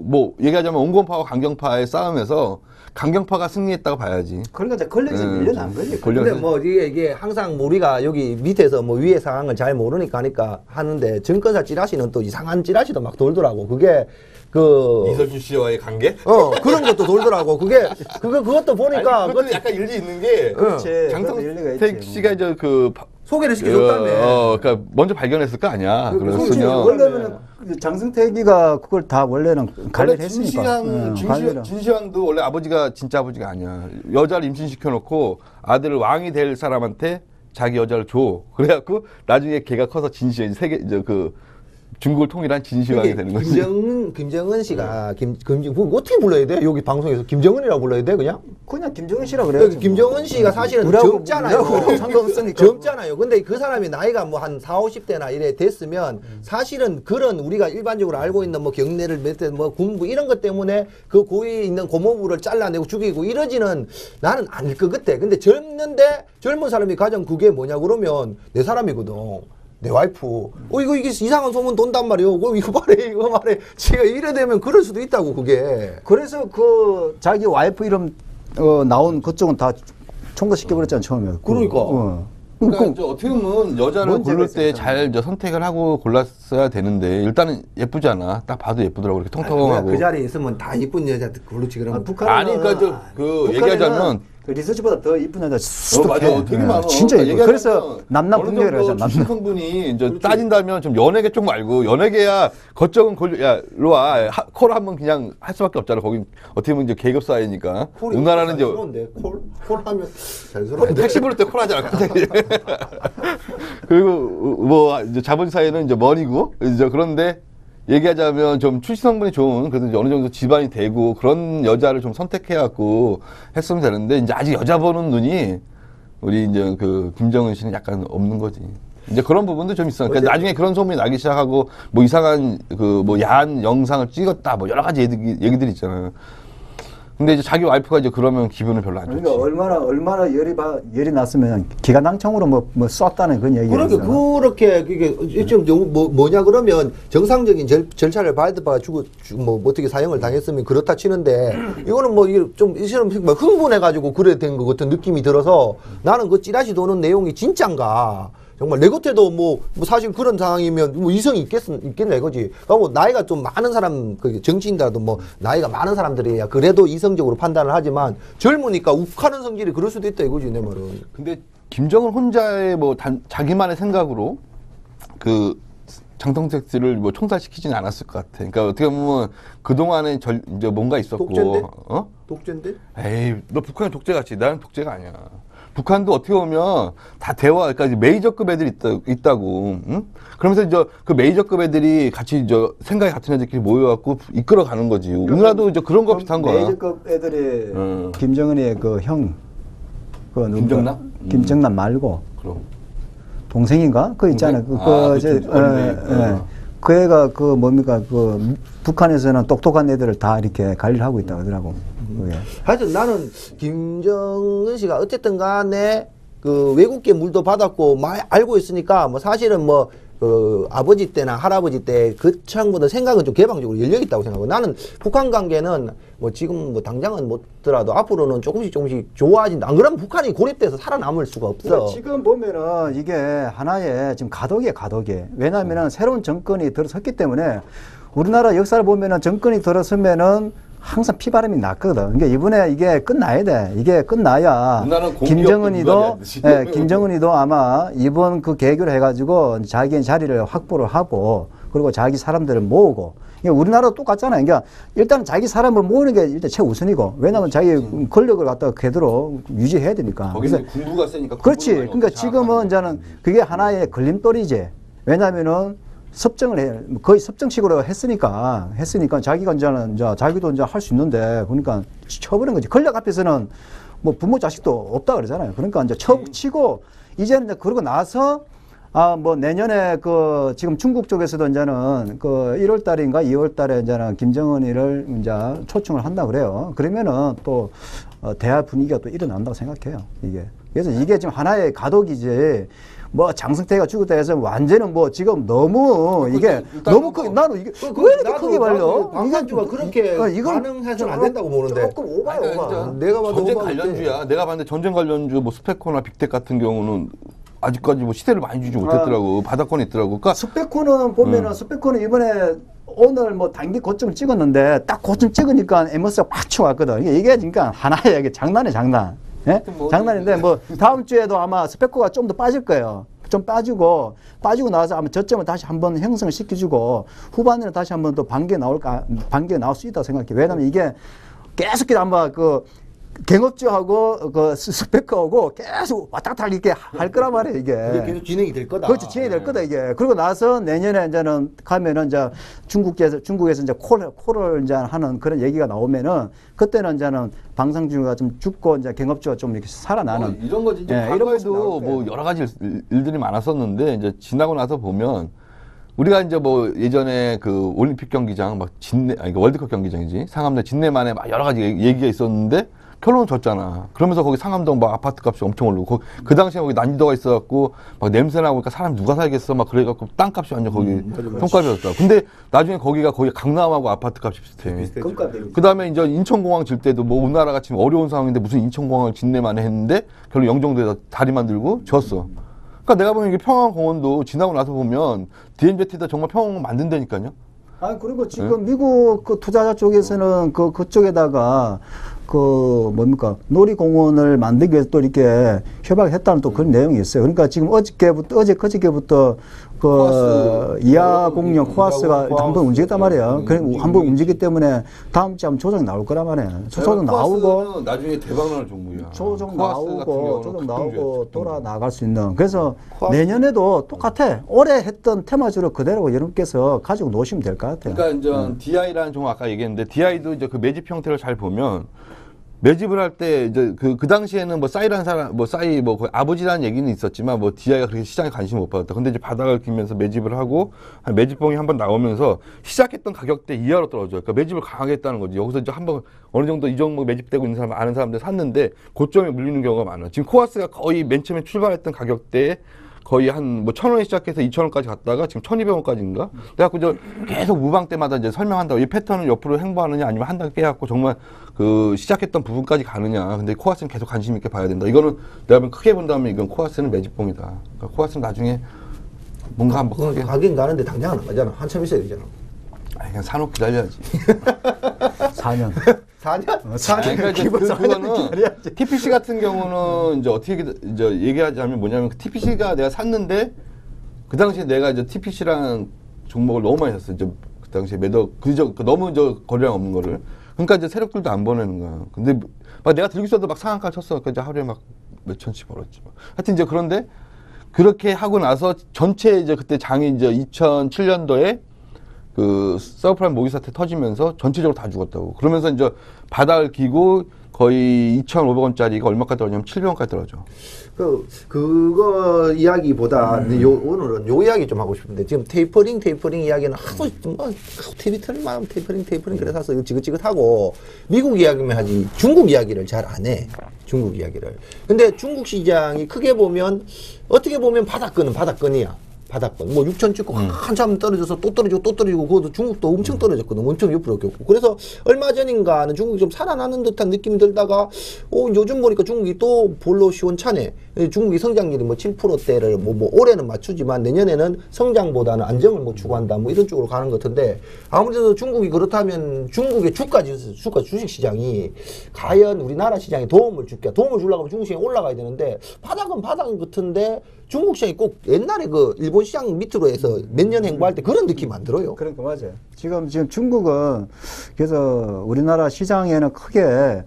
뭐 얘기하자면 온건파와 강경파의 싸움에서 강경파가 승리했다고 봐야지. 그러니까 이제 권력에서 밀려난 거지. 근데 뭐 이게 항상 우리가 여기 밑에서 뭐 위의 상황을 잘 모르니까 하니까 하는데 증권사 찌라시는 또 이상한 찌라시도 막 돌더라고. 그게 이석준 씨와의 관계? 그런 것도 돌더라고. 그것도 보니까 아니, 그것도 약간 일리 있는 게 그렇지. 일리가 장성택 있지. 씨가 이제 그 소개를 시켜줬다며. 그러니까 먼저 발견했을 거 아니야. 그랬으면 원래는 장성택이가 그걸 다 원래는 관리를 했으니까. 진시황도 원래 아버지가 진짜 아버지가 아니야. 여자를 임신시켜놓고 아들을 왕이 될 사람한테 자기 여자를 줘. 그래갖고 나중에 걔가 커서 진시황 중국을 통일한 진시황이 되는 거지. 김정은 씨가 어떻게 불러야 돼? 여기 방송에서 김정은이라고 불러야 돼 그냥? 그냥 김정은 씨라고 그래요. 김정은 씨가 사실은 우리하고 젊잖아요. 상관없으니까. 젊잖아요. 근데 그 사람이 나이가 뭐 한 40, 50대나 이래 됐으면 사실은 그런 우리가 일반적으로 알고 있는 뭐 경례를 뭐 군부 이런 것 때문에 그 고위에 있는 고모부를 잘라내고 죽이고 이러지는 나는 아닐 것 같아. 근데 젊은 사람이 가장 그게 뭐냐 그러면 내 사람이거든. 내 와이프. 이게 이상한 소문 돈단 말이오. 이거 말해. 지가 이래 되면 그럴 수도 있다고, 그게. 그래서 자기 와이프 이름, 나온 그쪽은 다 총괄시켜버렸잖아, 처음에. 그러니까. 그러니까 이제 어떻게 보면 여자를 문제가 고를 때 있었잖아. 잘 선택을 하고 골랐어야 되는데 일단은 예쁘잖아. 딱 봐도 예쁘더라고. 이렇게 통통하고. 그 자리에 있으면 다 이쁜 여자 그렇지, 그러면. 아니, 그러니까 얘기하자면 리서치보다 더 이쁜 여자 맞아. 되게 많아. 진짜 그러니까 이뻐. 그래서 남남 어느 분열을 정도 하잖아. 출신 성분이 이제 따진다면 좀 연예계 쪽 말고 연예계야 겉적은 야, 일로 와. 콜 한번 그냥 할 수밖에 없잖아. 거기 어떻게 보면 이제 계급 사회니까. 우리나라는 이제 콜 하면 자연스러운데. 택시 부를 때 콜 하잖아. 그리고 뭐 이제 자본 사회는 이제 머니고 이제 그런데 얘기하자면 좀 출신 성분이 좋은 그래도 이제 어느 정도 집안이 되고 그런 여자를 좀 선택해갖고 했으면 되는데 이제 아직 여자 보는 눈이 우리 이제 그 김정은 씨는 약간 없는 거지. 이제 그런 부분도 좀 있어. 그러니까 나중에 그런 소문이 나기 시작하고 뭐 이상한 뭐 야한 영상을 찍었다 뭐 여러 가지 얘기들이 있잖아요. 근데 이제 자기 와이프가 이제 그러면 기분을 별로 안 좋지. 그러니까 얼마나 열이 났으면 기가낭청으로 뭐 쐈다는 그런 얘기가 있어요. 그게 좀 뭐냐 그러면 정상적인 절차를 밟아가지고 뭐 어떻게 사형을 당했으면 그렇다 치는데 이거는 뭐 이게 좀 이 사람 흥분해가지고 그래 된 것 같은 느낌이 들어서 나는 그 찌라시 도는 내용이 진짠가. 정말 내 곁에도 뭐 사실 그런 상황이면 뭐 이성이 있겠네 이거지. 그러니까 뭐 나이가 좀 많은 사람 정치인들도 뭐 나이가 많은 사람들이야 그래도 이성적으로 판단을 하지만 젊으니까 욱하는 성질이 그럴 수도 있다 이거지 내 말은. 근데 김정은 혼자의 뭐 자기만의 생각으로 그 장성택 씨를 뭐 총살시키지는 않았을 것 같아. 그러니까 어떻게 보면 그 동안에 이제 뭔가 있었고. 독재인데? 독재인데? 에이, 너 북한이 독재같이 나는 독재가 아니야. 북한도 어떻게 보면 다 그러니까 메이저급 애들이 있다고. 응? 그러면서 이제 그 메이저급 애들이 같이 이제 생각이 같은 애들끼리 모여갖고 이끌어가는 거지. 우리나라도 이제 그런 거 비슷한 거야. 메이저급 애들이 김정은의 그 형, 김정남? 김정남 말고. 그럼. 동생인가? 그 있잖아. 그 애가 북한에서는 똑똑한 애들을 다 이렇게 관리를 하고 있다고 하더라고. 하여튼 나는 김정은 씨가 어쨌든 간에 그 외국계 물도 받았고 많이 알고 있으니까 뭐 사실은 뭐 아버지 때나 할아버지 때 그 창보다 생각은 좀 개방적으로 열려 있다고 생각하고 나는 북한 관계는 뭐 지금 뭐 당장은 못더라도 앞으로는 조금씩 좋아진다. 안 그러면 북한이 고립돼서 살아남을 수가 없어. 지금 보면은 이게 하나의 지금 가독이에요, 가독이. 왜냐하면은 새로운 정권이 들어섰기 때문에 우리나라 역사를 보면은 정권이 들어서면은 항상 피바람이 났거든. 그러니까 이번에 이게 끝나야 돼. 이게 끝나야 김정은이도 아마 이번 그 계기로 해가지고 자기의 자리를 확보를 하고 그리고 자기 사람들을 모으고. 그러니까 우리나라도 똑같잖아요. 그러니까 일단 자기 사람을 모으는 게 일단 최우선이고. 왜냐하면 자기 권력을 갖다가 그대로 유지해야 되니까. 거기서 군부가 세니까. 그렇지. 그러니까 지금은 이제는 그게 하나의 걸림돌이지. 왜냐하면은 섭정을 해 거의 섭정식으로 했으니까 자기가 이제 자기도 이제 할 수 있는데 그러니까 쳐버린 거지. 권력 앞에서는 뭐 부모 자식도 없다 그러잖아요. 그러니까 이제 치고 이제는 이제 그러고 나서 뭐 내년에 그 지금 중국 쪽에서도 이제는 그 1월 달인가 2월 달에 이제는 김정은이를 이제 초청을 한다 그래요. 그러면은 또 대화 분위기가 또 일어난다고 생각해요. 이게. 그래서 이게 지금 하나의 가독이지. 뭐 장성태가 죽었다 해서 완전히 뭐 지금 너무 이게 너무 크게 나는 이게 왜 이렇게 크게 말려? 광산주가 그렇게 이건 반응해서는 안 된다고 보는데 조금 오바야 오바. 내가 봐도 전쟁 오바인데. 관련주야. 내가 봤는데 전쟁 관련주 뭐 스페코나 빅텍 같은 경우는 아직까지 뭐 시대를 많이 주지 못했더라고. 바닥권에 있더라고. 그러니까 스페코는 보면은 스페코는 이번에 오늘 뭐 단기 고점을 찍었는데 딱 고점 찍으니까 에머스가 팍 쳐왔거든. 이게 그러니까 하나의 이게 장난이야 장난. 예? 장난인데 뭐 다음 주에도 아마 스페코가 좀 더 빠질 거예요. 좀 빠지고 나서 아마 저점을 다시 한번 형성을 시켜주고 후반에는 다시 한번 또 반기에 나올 수 있다고 생각해. 왜냐면 이게 계속 아마 그 갱업주하고 그 스펙하고 계속 왔다 갔다 이렇게 할 거란 말이에요, 이게. 계속 진행이 될 거다. 그렇지, 진행이 될 거다, 이게. 그리고 나서 내년에 이제는 가면은 이제 중국에서 이제 콜을 이제 하는 그런 얘기가 나오면은 그때는 이제는 방산주가 좀 죽고 이제 갱업주가 좀 이렇게 살아나는. 이런 거지. 이제 이런 모습이 과거에도 나올 거예요. 뭐 여러 가지 일들이 많았었는데 이제 지나고 나서 보면 우리가 이제 뭐 예전에 그 올림픽 경기장 막 월드컵 경기장이지 상암내 진내만에 막 여러 가지 얘기가 있었는데 결론은 졌잖아. 그러면서 거기 상암동 막 아파트 값이 엄청 오르고 그 당시에 거기 난이도가 있어갖고 막 냄새 나고 그러니까 사람 누가 살겠어 막 그래갖고 땅값이 완전 거기 똥값이었다. 근데 나중에 거기가 거의 강남하고 아파트 값이 비슷해. 그 다음에 이제 인천공항 질 때도 뭐 우리나라가 지금 어려운 상황인데 무슨 인천공항을 진내만에 했는데 결국 영종도에다 다리 만들고 졌어. 그러니까 내가 보면 이게 평화공원도 지나고 나서 보면 DMZ에다 정말 평화공원 만든다니까요. 그리고 지금 미국 그 투자자 쪽에서는 그쪽에다가 그 뭡니까 놀이공원을 만들기 위해서 또 이렇게 협약했다는 또 그런 내용이 있어요. 그러니까 지금 그저께부터 그 이하 공영 코아스가 한번 움직였단 말이에요. 그래 한번 움직이기 때문에 다음 주에 조정 나올 거란 말이에요. 조정 나오고 나중에 대박날 종목이야. 조정 나오고 돌아 나갈 수 있는. 그래서 내년에도 똑같아. 올해 했던 테마주로 그대로 여러분께서 가지고 노시면 될 것 같아요. 그러니까 이제 DI라는 종목 아까 얘기했는데 DI도 이제 그 매집 형태를 잘 보면. 매집을 할 때 이제 그 당시에는 뭐 싸이라는 사람 뭐 싸이 뭐 거의 아버지라는 얘기는 있었지만 뭐 DI가 그렇게 시장에 관심 못 받았다. 근데 이제 바닥을 끼면서 매집을 하고 매집봉이 한번 나오면서 시작했던 가격대 이하로 떨어져요. 그러니까 매집을 강하게 했다는 거지. 여기서 이제 한번 어느 정도 이 종목 매집되고 있는 사람 아는 사람들 샀는데 고점에 물리는 경우가 많아. 지금 코아스가 거의 맨 처음에 출발했던 가격대에 거의 한 뭐 1,000원에 시작해서 2,000원까지 갔다가 지금 1,200원까지인가? 그래갖고 저 계속 무방 때마다 이제 설명한다고 이 패턴을 옆으로 행보하느냐 아니면 한 단계 깨갖고 정말 그 시작했던 부분까지 가느냐. 근데 코아스는 계속 관심 있게 봐야 된다. 이거는 내가 보면 크게 본다면 이건 코아스는 매집봉이다. 그러니까 코아스는 나중에 뭔가 한번 크게 가긴 가는데 당장은 안 가잖아. 한참 있어야 되잖아. 그냥 사놓고 기다려야지. 4년. 4년? 4년. 그러니까 이제 그거는 TPC 같은 경우는 이제 어떻게 이제 얘기하자면 뭐냐면 그 TPC가 내가 샀는데 그 당시에 내가 이제 TPC라는 종목을 너무 많이 샀어. 이제 그 당시에 너무 거래량 없는 거를. 그러니까 이제 세력들도 안 보내는 거야. 근데 막 내가 들고 있어도 막 상한가 쳤어. 그러니까 이제 하루에 막 몇천씩 벌었지. 하여튼 이제 그런데 그렇게 하고 나서 전체 이제 그때 장이 이제 2007년도에 그 서브프라임 모기 사태 터지면서 전체적으로 다 죽었다고. 그러면서 이제 바닥을 기고 거의 2,500원짜리가 얼마까지 떨어지냐면 700원까지 떨어져. 그거 이야기보다 오늘은 요 이야기 좀 하고 싶은데 지금 테이퍼링 이야기는 하도 테이퍼링 그래서 지긋지긋하고 미국 이야기만 하지 중국 이야기를 잘 안 해. 중국 이야기를. 근데 중국 시장이 크게 보면 어떻게 보면 바닥권이야. 바닥권. 뭐 6천 찍고 한참 떨어져서 또 떨어지고 그것도 중국도 엄청 떨어졌거든. 엄청 옆으로 겼고. 그래서 얼마 전인가는 중국이 좀 살아나는 듯한 느낌이 들다가 요즘 보니까 중국이 또 볼로 시원차네. 중국이 성장률이 뭐 7%대를 뭐 올해는 맞추지만 내년에는 성장보다는 안정을 뭐 추구한다. 뭐 이런 쪽으로 가는 것 같은데 아무래도 중국이 그렇다면 중국의 주가 주식 시장이 과연 우리나라 시장에 도움을 주려고 하면 중국 시장이 올라가야 되는데 바닥은 바닥 같은데 중국 시장이 꼭 옛날에 그 일본 시장 밑으로 해서 몇 년 행보할 때 그런 느낌 안 들어요. 그러니까 맞아요. 지금 중국은 그래서 우리나라 시장에는 크게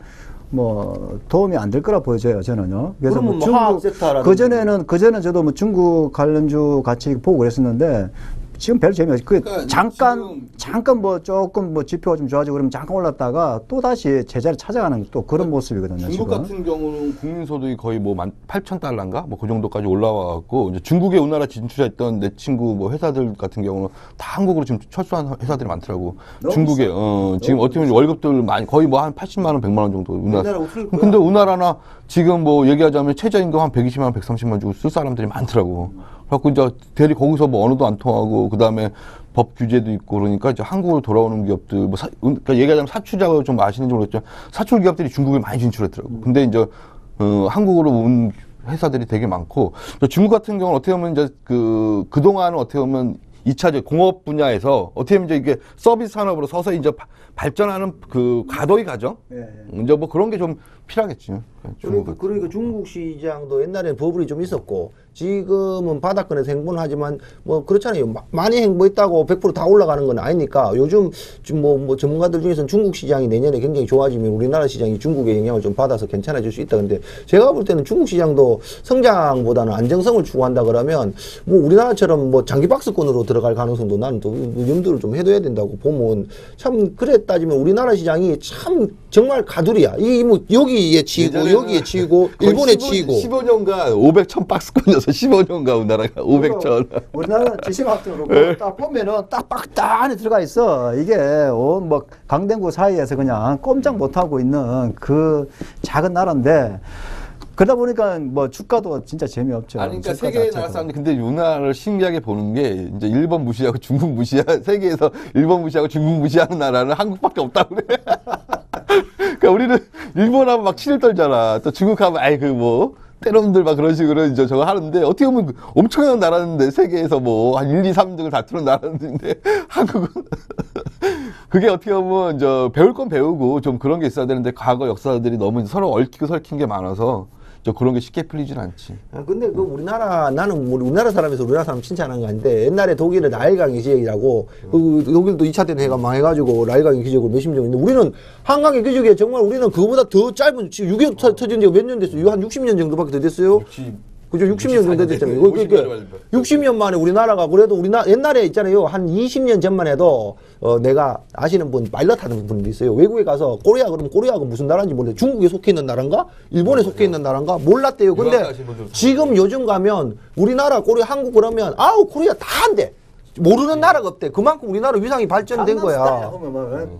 뭐 도움이 안 될 거라 보여져요, 저는요. 그래서 그러면 뭐 화학 섹터라든지 그전에는 저도 뭐 중국 관련주 같이 보고 그랬었는데 지금 별 재미없어요. 그러니까 잠깐 뭐 조금 뭐 지표가 좀 좋아지고 그러면 잠깐 올랐다가 또 다시 제자리 찾아가는 또 그런 모습이거든요. 중국 지금. 같은 경우는 국민소득이 거의 뭐 8,000달러인가 뭐 그 정도까지 올라와 갖고 이제 중국에 우리나라 진출했던 내 친구 뭐 회사들 같은 경우는 다 한국으로 지금 철수한 회사들이 많더라고. 중국에 지금 어떻게 보면 월급들 많이 거의 뭐 한 80만 원, 100만 원 정도 우리나라. 근데 우리나라나 지금 뭐 얘기하자면 최저임금 한 120만 원, 130만 원 주고 쓸 사람들이 많더라고. 그래갖고 이제 대리 거기서 뭐 언어도 안 통하고 그다음에 법 규제도 있고 그러니까 이제 한국으로 돌아오는 기업들 뭐 그러니까 얘기하자면 사출자가 좀 아시는지 모르겠지만 사출 기업들이 중국에 많이 진출했더라고. 근데 이제 한국으로 온 회사들이 되게 많고 중국 같은 경우는 어떻게 보면 이제 그동안은 어떻게 보면 2차 공업 분야에서 어떻게 보면 이제 이게 서비스 산업으로 서서히 이제 발전하는 그 과도의 과정 이제 뭐 그런 게 좀 필요하겠지. 그러니까 중국 시장도 옛날에는 버블이 좀 있었고 지금은 바닥권에서 행보는 하지만 뭐 그렇잖아요. 많이 행보했다고 100% 다 올라가는 건 아니니까 요즘 뭐 전문가들 중에서는 중국 시장이 내년에 굉장히 좋아지면 우리나라 시장이 중국의 영향을 좀 받아서 괜찮아질 수 있다. 근데 제가 볼 때는 중국 시장도 성장보다는 안정성을 추구한다 그러면 뭐 우리나라처럼 뭐 장기 박스권으로 들어갈 가능성도 나는 또 염두를 좀 해둬야 된다고 보면 참 그래 따지면 우리나라 시장이 참 정말 가두리야. 이 뭐 여기에 치이고 여기에 치이고 일본에 치이고 15년간 500천 박스권이어서 15년간 우리나라가 500천. 우리나라 지식학적으로 딱 보면은 딱 안에 들어가 있어. 이게 뭐 강대국 사이에서 그냥 꼼짝 못 하고 있는 그 작은 나라인데. 그러다 보니까 뭐 주가도 진짜 재미없죠. 아니, 그러니까 세계에 나라 사람들 근데 우리나라를 신기하게 보는 게 이제 일본 무시하고 중국 무시하고 세계에서 일본 무시하고 중국 무시하는 나라는 한국밖에 없다고 그래. 그러니까 우리는 일본하면 막 치를 떨잖아. 또 중국하면 아이 그 뭐 때놈들 막 그런 식으로 이제 저거 하는데 어떻게 보면 엄청난 나라인데 세계에서 뭐 한 1, 2, 3등을 다투는 나라인데 한국은 그게 어떻게 보면 이제 배울 건 배우고 좀 그런 게 있어야 되는데 과거 역사들이 너무 서로 얽히고 설킨 게 많아서 그런 게 쉽게 풀리진 않지. 근데 그 나는 우리나라 사람에서 우리나라 사람 칭찬하는 거 아닌데 옛날에 독일의 라일강의 지역이라고 그 독일도 2차 대전해가 망해가지고 라일강의 기적으로 몇십 년 있는데 우리는 한강의 기적에 정말 우리는 그거보다 더 짧은 지금 6.25 터진 지가 몇 년 됐어요? 한 60년 정도밖에 더 됐어요? 그죠? 60년 정도 됐잖아요. 그러니까 60년 만에 우리나라가 그래도 옛날에 있잖아요. 한 20년 전만 해도 내가 아시는 분 파일럿 하는 분도 있어요. 외국에 가서 코리아 그러면 코리아가 무슨 나라인지 몰라요. 중국에 속해 있는 나라인가? 일본에 속해 있는 나라인가? 몰랐대요. 근데 지금 요즘 가면 우리나라 코리아 한국 그러면 아우 코리아 다 한대. 모르는 나라가 없대. 그만큼 우리나라 위상이 발전된 거야.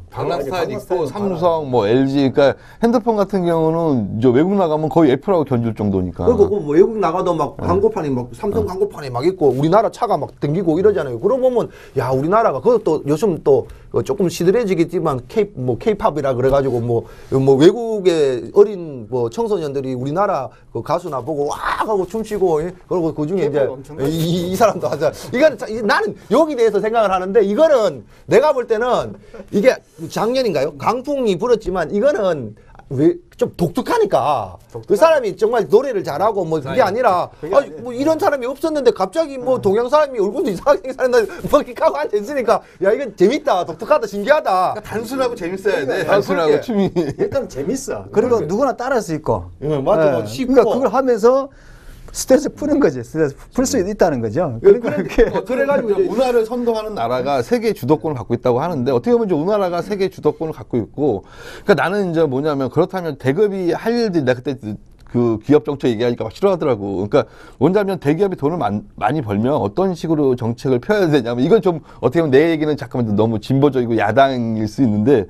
강남 스타일 있고 삼성, 뭐 LG, 그러니까 핸드폰 같은 경우는 이제 외국 나가면 거의 애플하고 견줄 정도니까. 그리고 뭐 외국 나가도 막 광고판이 막 삼성 광고판이 막 있고 우리나라 차가 막 댕기고 이러잖아요. 그러고 보면 야 우리나라가 그것도 요즘 또 조금 시들해지겠지만 K-팝이라 그래가지고 뭐 외국의 어린 뭐 청소년들이 우리나라 그 가수나 보고 와 하고 춤추고 그리고 그 중에 이제 이 사람도 하자. 이거는 나는 여기 대해서 생각을 하는데 이거는 내가 볼 때는 이게 작년인가요? 강풍이 불었지만 이거는 왜 좀 독특하니까 그 사람이 정말 노래를 잘하고 뭐 그게 아니라 뭐 이런 사람이 없었는데 갑자기 뭐 동양 사람이 얼굴도 이상하게 사는데 뭐 킥하고 앉아있으니까 야 이건 재밌다 독특하다 신기하다. 그러니까 단순하고 재밌어야 돼. 단순하고 춤이 일단 재밌어. 그리고 누구나 따라할 수 있고. 맞아. 쉽고. 그러니까 그걸 하면서 스트레스 푸는 거지. 스트레스 풀 수 있다는 거죠. 그래가지고 이제 문화를 선도하는 나라가 세계 주도권을 갖고 있다고 하는데 어떻게 보면 이제 우리나라가 세계 주도권을 갖고 있고, 그러니까 나는 이제 뭐냐면 그렇다면 대기업이 할 일들이 내가 그때 그 기업 정책 얘기하니까 막 싫어하더라고. 그러니까 원자면 대기업이 돈을 많이 벌면 어떤 식으로 정책을 펴야 되냐면 이건 좀 어떻게 보면 내 얘기는 잠깐만 너무 진보적이고 야당일 수 있는데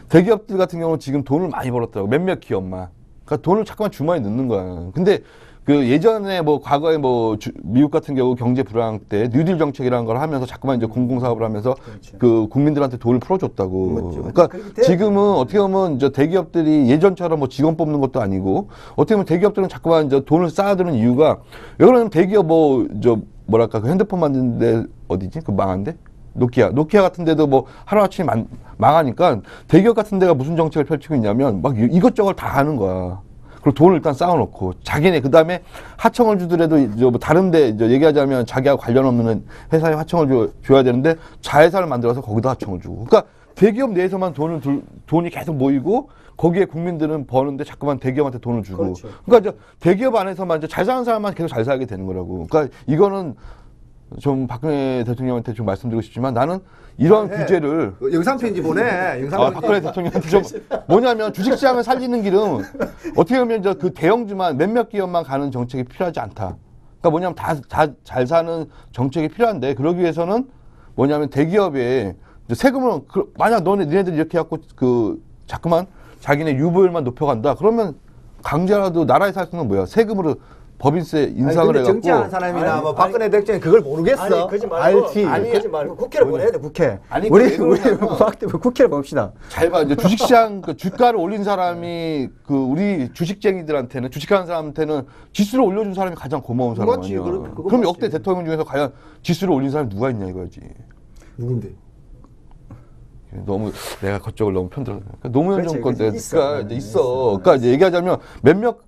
대기업들 같은 경우는 지금 돈을 많이 벌었더라고. 몇몇 기업만. 그러니까 돈을 잠깐만 주머니에 넣는 거야. 근데 그 예전에 뭐 과거에 뭐 미국 같은 경우 경제 불황 때 뉴딜 정책이라는 걸 하면서 자꾸만 이제 공공사업을 하면서 그 국민들한테 돈을 풀어줬다고. 그러니까 지금은 어떻게 보면 이제 대기업들이 예전처럼 뭐 직원 뽑는 것도 아니고 어떻게 보면 대기업들은 자꾸만 이제 돈을 쌓아두는 이유가 왜 그러냐면 대기업 뭐 저 뭐랄까 그 핸드폰 만드는데 어디지? 그 망한데? 노키아 같은 데도 뭐 하루아침에 망하니까 대기업 같은 데가 무슨 정책을 펼치고 있냐면 막 이것저것 다 하는 거야. 그리고 돈을 일단 쌓아놓고 자기네 그 다음에 하청을 주더라도 이제 뭐 다른데 이제 얘기하자면 자기하고 관련 없는 회사에 하청을 줘야 되는데 자회사를 만들어서 거기다 하청을 주고. 그러니까 대기업 내에서만 돈이 계속 모이고 거기에 국민들은 버는데 자꾸만 대기업한테 돈을 주고. 그렇죠. 그러니까 이제 대기업 안에서만 이제 잘 사는 사람만 계속 잘 살게 되는 거라고. 그러니까 이거는 좀 박근혜 대통령한테 좀 말씀드리고 싶지만 나는 이런 규제를 영상 편지 보내. 박근혜 대통령한테 좀 뭐냐면 주식시장을 살리는 길은 어떻게 보면 그 대형주만 몇몇 기업만 가는 정책이 필요하지 않다. 그러니까 뭐냐면 다 잘 사는 정책이 필요한데 그러기 위해서는 뭐냐면 대기업에 세금을 만약 니네들이 이렇게 해갖고 자꾸만 자기네 유보율만 높여간다. 그러면 강제라도 나라에 살 수는 뭐야? 세금으로 법인세 인상을 해갖고. 정치하는 사람이나 뭐 박근혜 대통령 그걸 모르겠어. 아니, 그러지 말고, 알지. 그러지 말고 국회를 보내야 돼, 국회. 아니, 우리 그러냐면 국회를 봅시다. 잘 봐. 이제 주식시장 주가를 올린 사람이 우리 주식쟁이들한테는 주식하는 사람한테는 지수를 올려준 사람이 가장 고마운 사람 맞지, 아니야. 그건 그럼 맞지. 역대 대통령 중에서 과연 지수를 올린 사람이 누가 있냐 이거지. 누군데? 너무 내가 그쪽을 너무 편들어. 그러니까 노무현 그렇지, 정권 그렇지. 때가 이제 있어. 그러니까 이제 얘기하자면 몇몇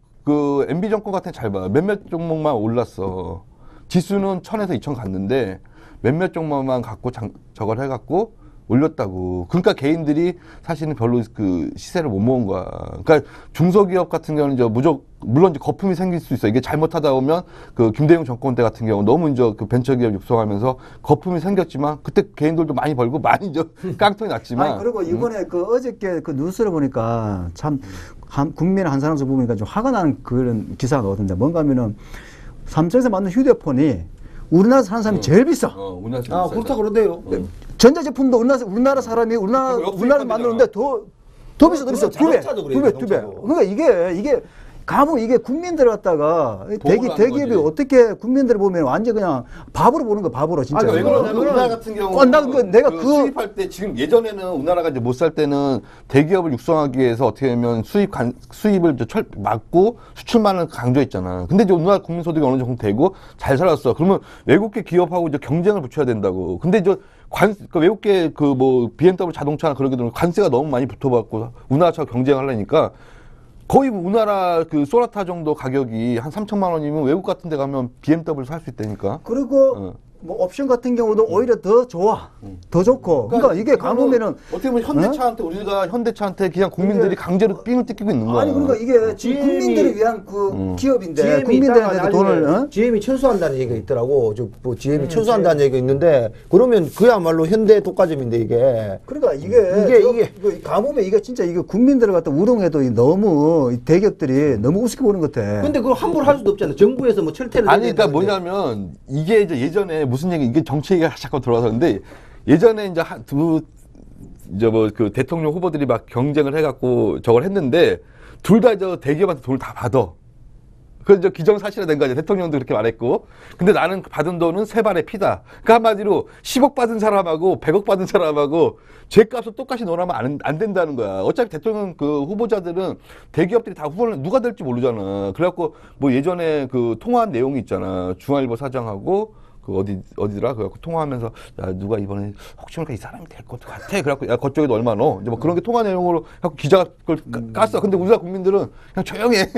MB 정권 같은 잘 봐. 몇몇 종목만 올랐어. 지수는 1000에서 2000 갔는데 몇몇 종목만 갖고 저걸 해갖고 올렸다고. 그러니까 개인들이 사실은 별로 시세를 못 모은 거야. 그러니까 중소기업 같은 경우는 이제 물론 이제 거품이 생길 수 있어. 이게 잘못하다 보면 김대중 정권 때 같은 경우 너무 이제 벤처기업 육성하면서 거품이 생겼지만 그때 개인들도 많이 벌고 많이 이제 깡통이 났지만. 아니, 그리고 이번에 어저께 뉴스를 보니까 참 국민 한 사람씩 보니까 좀 화가 나는 그런 기사가 나오던데 뭔가 하면은 삼성에서 만든 휴대폰이 우리나라 사는 사람이 제일 비싸. 아, 그렇다 그러대요. 전자제품도 우리나라 사람이 우리나라 만드는데 더 비싸. 두 배. 그러니까 이게 가면 이게 국민들 갖다가 대기업이 어떻게 국민들을 보면 완전 그냥 밥으로 보는 거 밥으로 진짜. 왜 그러냐면 우리나라 같은 경우 내가 수입할 때 지금 예전에는 우리나라가 이제 못 살 때는 대기업을 육성하기 위해서 어떻게 보면 수입을 이제 막고 수출만을 강조했잖아. 근데 이제 우리나라 국민 소득이 어느 정도 되고 잘 살았어. 그러면 외국계 기업하고 이제 경쟁을 붙여야 된다고. 근데 이제 외국계 BMW 자동차나 그런 게 되면 관세가 너무 많이 붙어갖고 우리나라처럼 경쟁하려니까 거의 우리나라 소나타 정도 가격이 한 3천만 원이면 외국 같은 데 가면 BMW 살 수 있다니까. 그리고 뭐 옵션 같은 경우도 오히려 더 좋아. 더 좋고. 그러니까 이게 가보면은 어떻게 보면 현대차한테 우리가 현대차한테 그냥 국민들이 강제로 삥을 뜯기고 있는 거야. 아니 그러니까 이게 지금 국민들을 위한 기업인데 국민들한테 돈을 GM이 철수한다는 얘기가 있더라고. GM이 철수한다는 얘기가 있는데 그러면 그야말로 현대 독과점인데 이게. 그러니까 이게 가보면 이게 진짜 이게 국민들을 갖다 우롱해도 너무 대기업들이 너무 우습게 보는 것 같아. 근데 그걸 함부로 할 수도 없잖아. 정부에서 뭐 철퇴를. 아니 그러니까 뭐냐면 이게 이제 예전에 무슨 얘기 이게 정치 얘기가 자꾸 들어와서는데 예전에 이제 대통령 후보들이 막 경쟁을 해갖고 저걸 했는데 둘 다 대기업한테 돈을 다 받아. 그래서 기정사실화된 거죠. 대통령도 그렇게 말했고. 근데 나는 받은 돈은 세 발의 피다. 그러니까 한마디로 10억 받은 사람하고 100억 받은 사람하고 죄값을 똑같이 논하면 안 된다는 거야. 어차피 대통령 후보자들은 대기업들이 다 후보를 누가 될지 모르잖아. 그래갖고 뭐 예전에 통화한 내용이 있잖아. 중앙일보 사장하고 어디더라? 그래갖고 통화하면서, 야, 누가 이번에 혹시 모르니까 이 사람이 될 것 같아. 그래갖고, 야, 그쪽에도 얼마 넣어. 이제 뭐 그런 게 통화 내용으로 해갖고 기자가 그걸 깠어. 근데 우리나라 국민들은 그냥 조용히 해.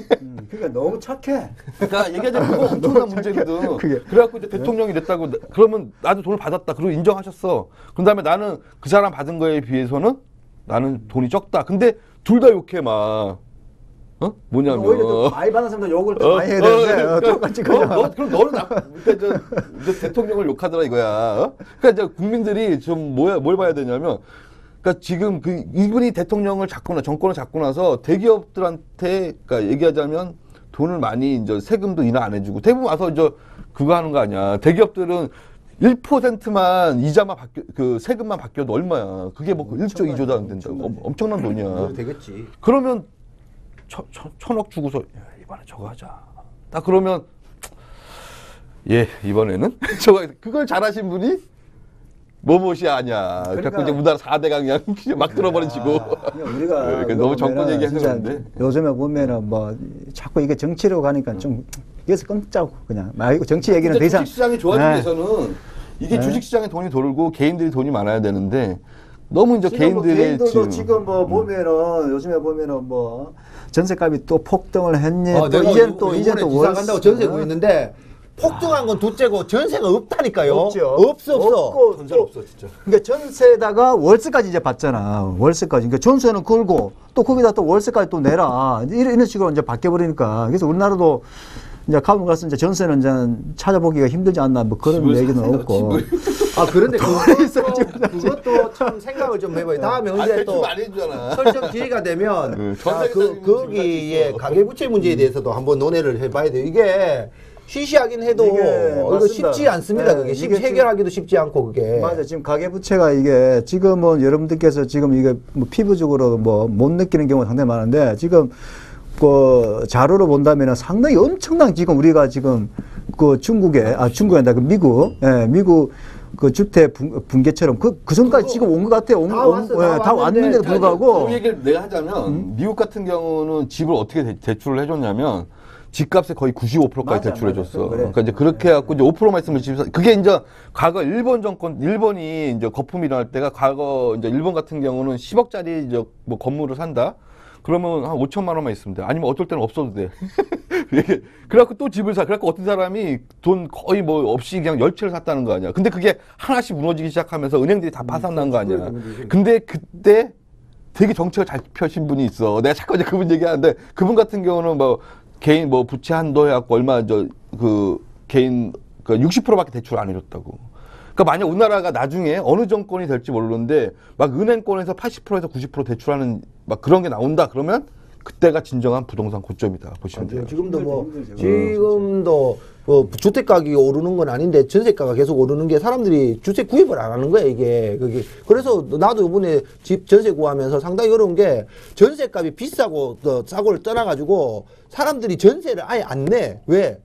그러니까 너무 착해. 그러니까 얘기하자면 그거 엄청난 문제거든. 그래갖고 이제 대통령이 이랬다고, 그러면 나도 돈을 받았다. 그리고 인정하셨어. 그런 다음에 나는 그 사람 받은 거에 비해서는 나는 돈이 적다. 근데 둘 다 욕해, 막. 뭐냐면. 오히려 더 많이 받는 사람도 욕을 더 많이 해야 되는데 똑같이 그냥. 그럼 너는 그러니까 대통령을 욕하더라 이거야. 그러니까 이제 국민들이 좀 뭘 봐야 되냐면, 그러니까 지금 이분이 대통령을 정권을 잡고 나서 대기업들한테, 그러니까 얘기하자면 돈을 많이 이제 세금도 인하 안 해주고 대부분 와서 이제 그거 하는 거 아니야. 대기업들은 1%만 이자만 세금만 바뀌어도 얼마야. 그게 뭐 1조 2조도 안 된다고. 엄청난 돈이야. 되겠지. 그러면 1,000억 주고서, 야, 이번에 저거 하자. 딱 그러면, 예, 이번에는 그걸 잘하신 분이 뭐뭇이 아냐. 그러니까 이제 우리나라 4대 강양 막 들어버리시고. 우리가 너무 정권 얘기하는데. 요즘에 보면은 뭐 자꾸 이게 정치로 가니까 좀 여기서 끊자고 그냥. 이거 정치 얘기는 더 이상. 주식시장이 좋아지기 위해서는 이게 주식시장에 돈이 돌고 개인들이 돈이 많아야 되는데 너무 이제 개인들도 지금 뭐 보면은 요즘에 보면은 뭐 전세값이 또 폭등을 했니? 또 내가 이젠 또 기사 간다고 전세 구했는데 폭등한 건 둘째고 전세가 없다니까요. 없죠. 없어. 없고 전세 또 없어 진짜. 그러니까 전세에다가 월세까지 이제 받잖아. 월세까지. 그러니까 전세는 걸고 또 거기다 또 월세까지 또 내라. 이런 식으로 이제 바뀌어버리니까. 그래서 우리나라도 이제 가면 가서 이제 전세는 이제 찾아보기가 힘들지 않나 뭐 그런 얘기는 없고. 아 그런데 그것도 참 생각을 좀 해봐요. 다음에 아니, 언제 대출 또 많이 해주잖아. 설정 기회가 되면 전세 거기에 가계부채 문제에 대해서도 한번 논의를 해봐야 돼요. 이게 시시하긴 해도 이게 이거 맞습니다. 쉽지 않습니다. 네, 그게 이게 해결하기도 쉽지 않고 그게. 맞아. 지금 가계부채가 이게 지금은 여러분들께서 지금 이게 뭐 피부적으로 뭐 못 느끼는 경우가 상당히 많은데 지금 그 자료로 본다면 상당히 엄청난 지금 우리가 지금 그 중국이 아니라 그 미국, 미국 그 주택 붕괴처럼 그 전까지 지금 온 것 같아요. 다 왔는데도 불구하고. 그 얘기를 내가 하자면 미국 같은 경우는 집을 어떻게 대출을 해줬냐면 집값의 거의 95%까지 맞아, 대출해줬어. 맞아. 그래. 그러니까 이제 그렇게 해갖고 이제 5%만 있으면 집 그게 이제 과거 일본 정권 일본이 이제 거품이 일어날 때가 과거 이제 일본 같은 경우는 10억짜리 이제 뭐 건물을 산다. 그러면 한 5천만 원만 있으면 돼. 아니면 어떨 때는 없어도 돼. 그래갖고 또 집을 사. 그래갖고 어떤 사람이 돈 거의 뭐 없이 그냥 10채를 샀다는 거 아니야. 근데 그게 하나씩 무너지기 시작하면서 은행들이 다 파산난 거 아니야. 근데 그때 되게 정책을 잘 펴신 분이 있어. 내가 자꾸 이제 그분 얘기하는데 그분 같은 경우는 뭐 개인 뭐 부채 한도 해갖고 얼마 개인 그 60%밖에 대출 안 해줬다고. 그러니까 만약 우리나라가 나중에 어느 정권이 될지 모르는데 막 은행권에서 80%에서 90% 대출하는 막 그런 게 나온다 그러면 그때가 진정한 부동산 고점이다 보시면 돼요. 지금도 뭐 주택 가격이 오르는 건 아닌데 전세가가 계속 오르는 게 사람들이 주택 구입을 안 하는 거야 이게. 그래서 나도 이번에 집 전세 구하면서 상당히 어려운 게 전세값이 비싸고 싸고를 떠나가지고 사람들이 전세를 아예 안 내. 왜?